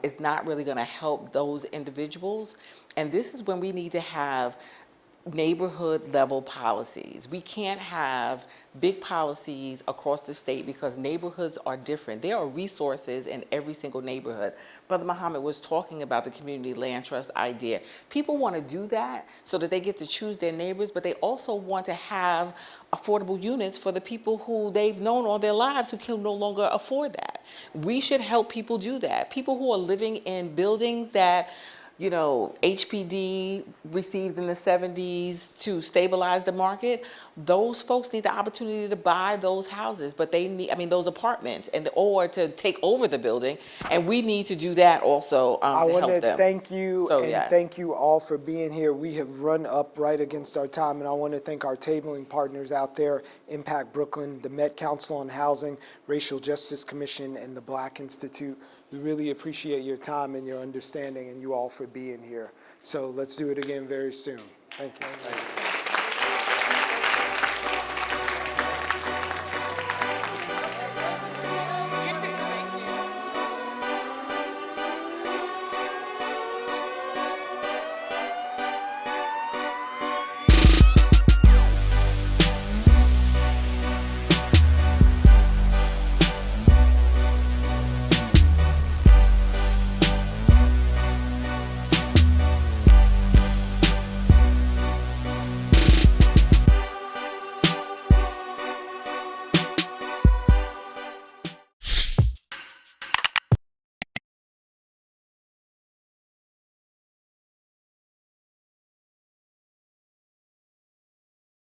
is not really going to help those individuals. And this is when we need to have neighborhood level policies. We can't have big policies across the state because neighborhoods are different. There are resources in every single neighborhood. Brother Muhammad was talking about the community land trust idea. People want to do that so that they get to choose their neighbors, but they also want to have affordable units for the people who they've known all their lives who can no longer afford that. We should help people do that. People who are living in buildings that HPD received in the 70s to stabilize the market, those folks need the opportunity to buy those houses, but they need, those apartments, or to take over the building, and we need to do that also to help them. I want to thank you, Yes. Thank you all for being here. We have run up right against our time, and I want to thank our tabling partners out there, Impact Brooklyn, the Met Council on Housing, Racial Justice Commission, and the Black Institute. We really appreciate your time and your understanding and you all for being here. So let's do it again very soon. Thank you.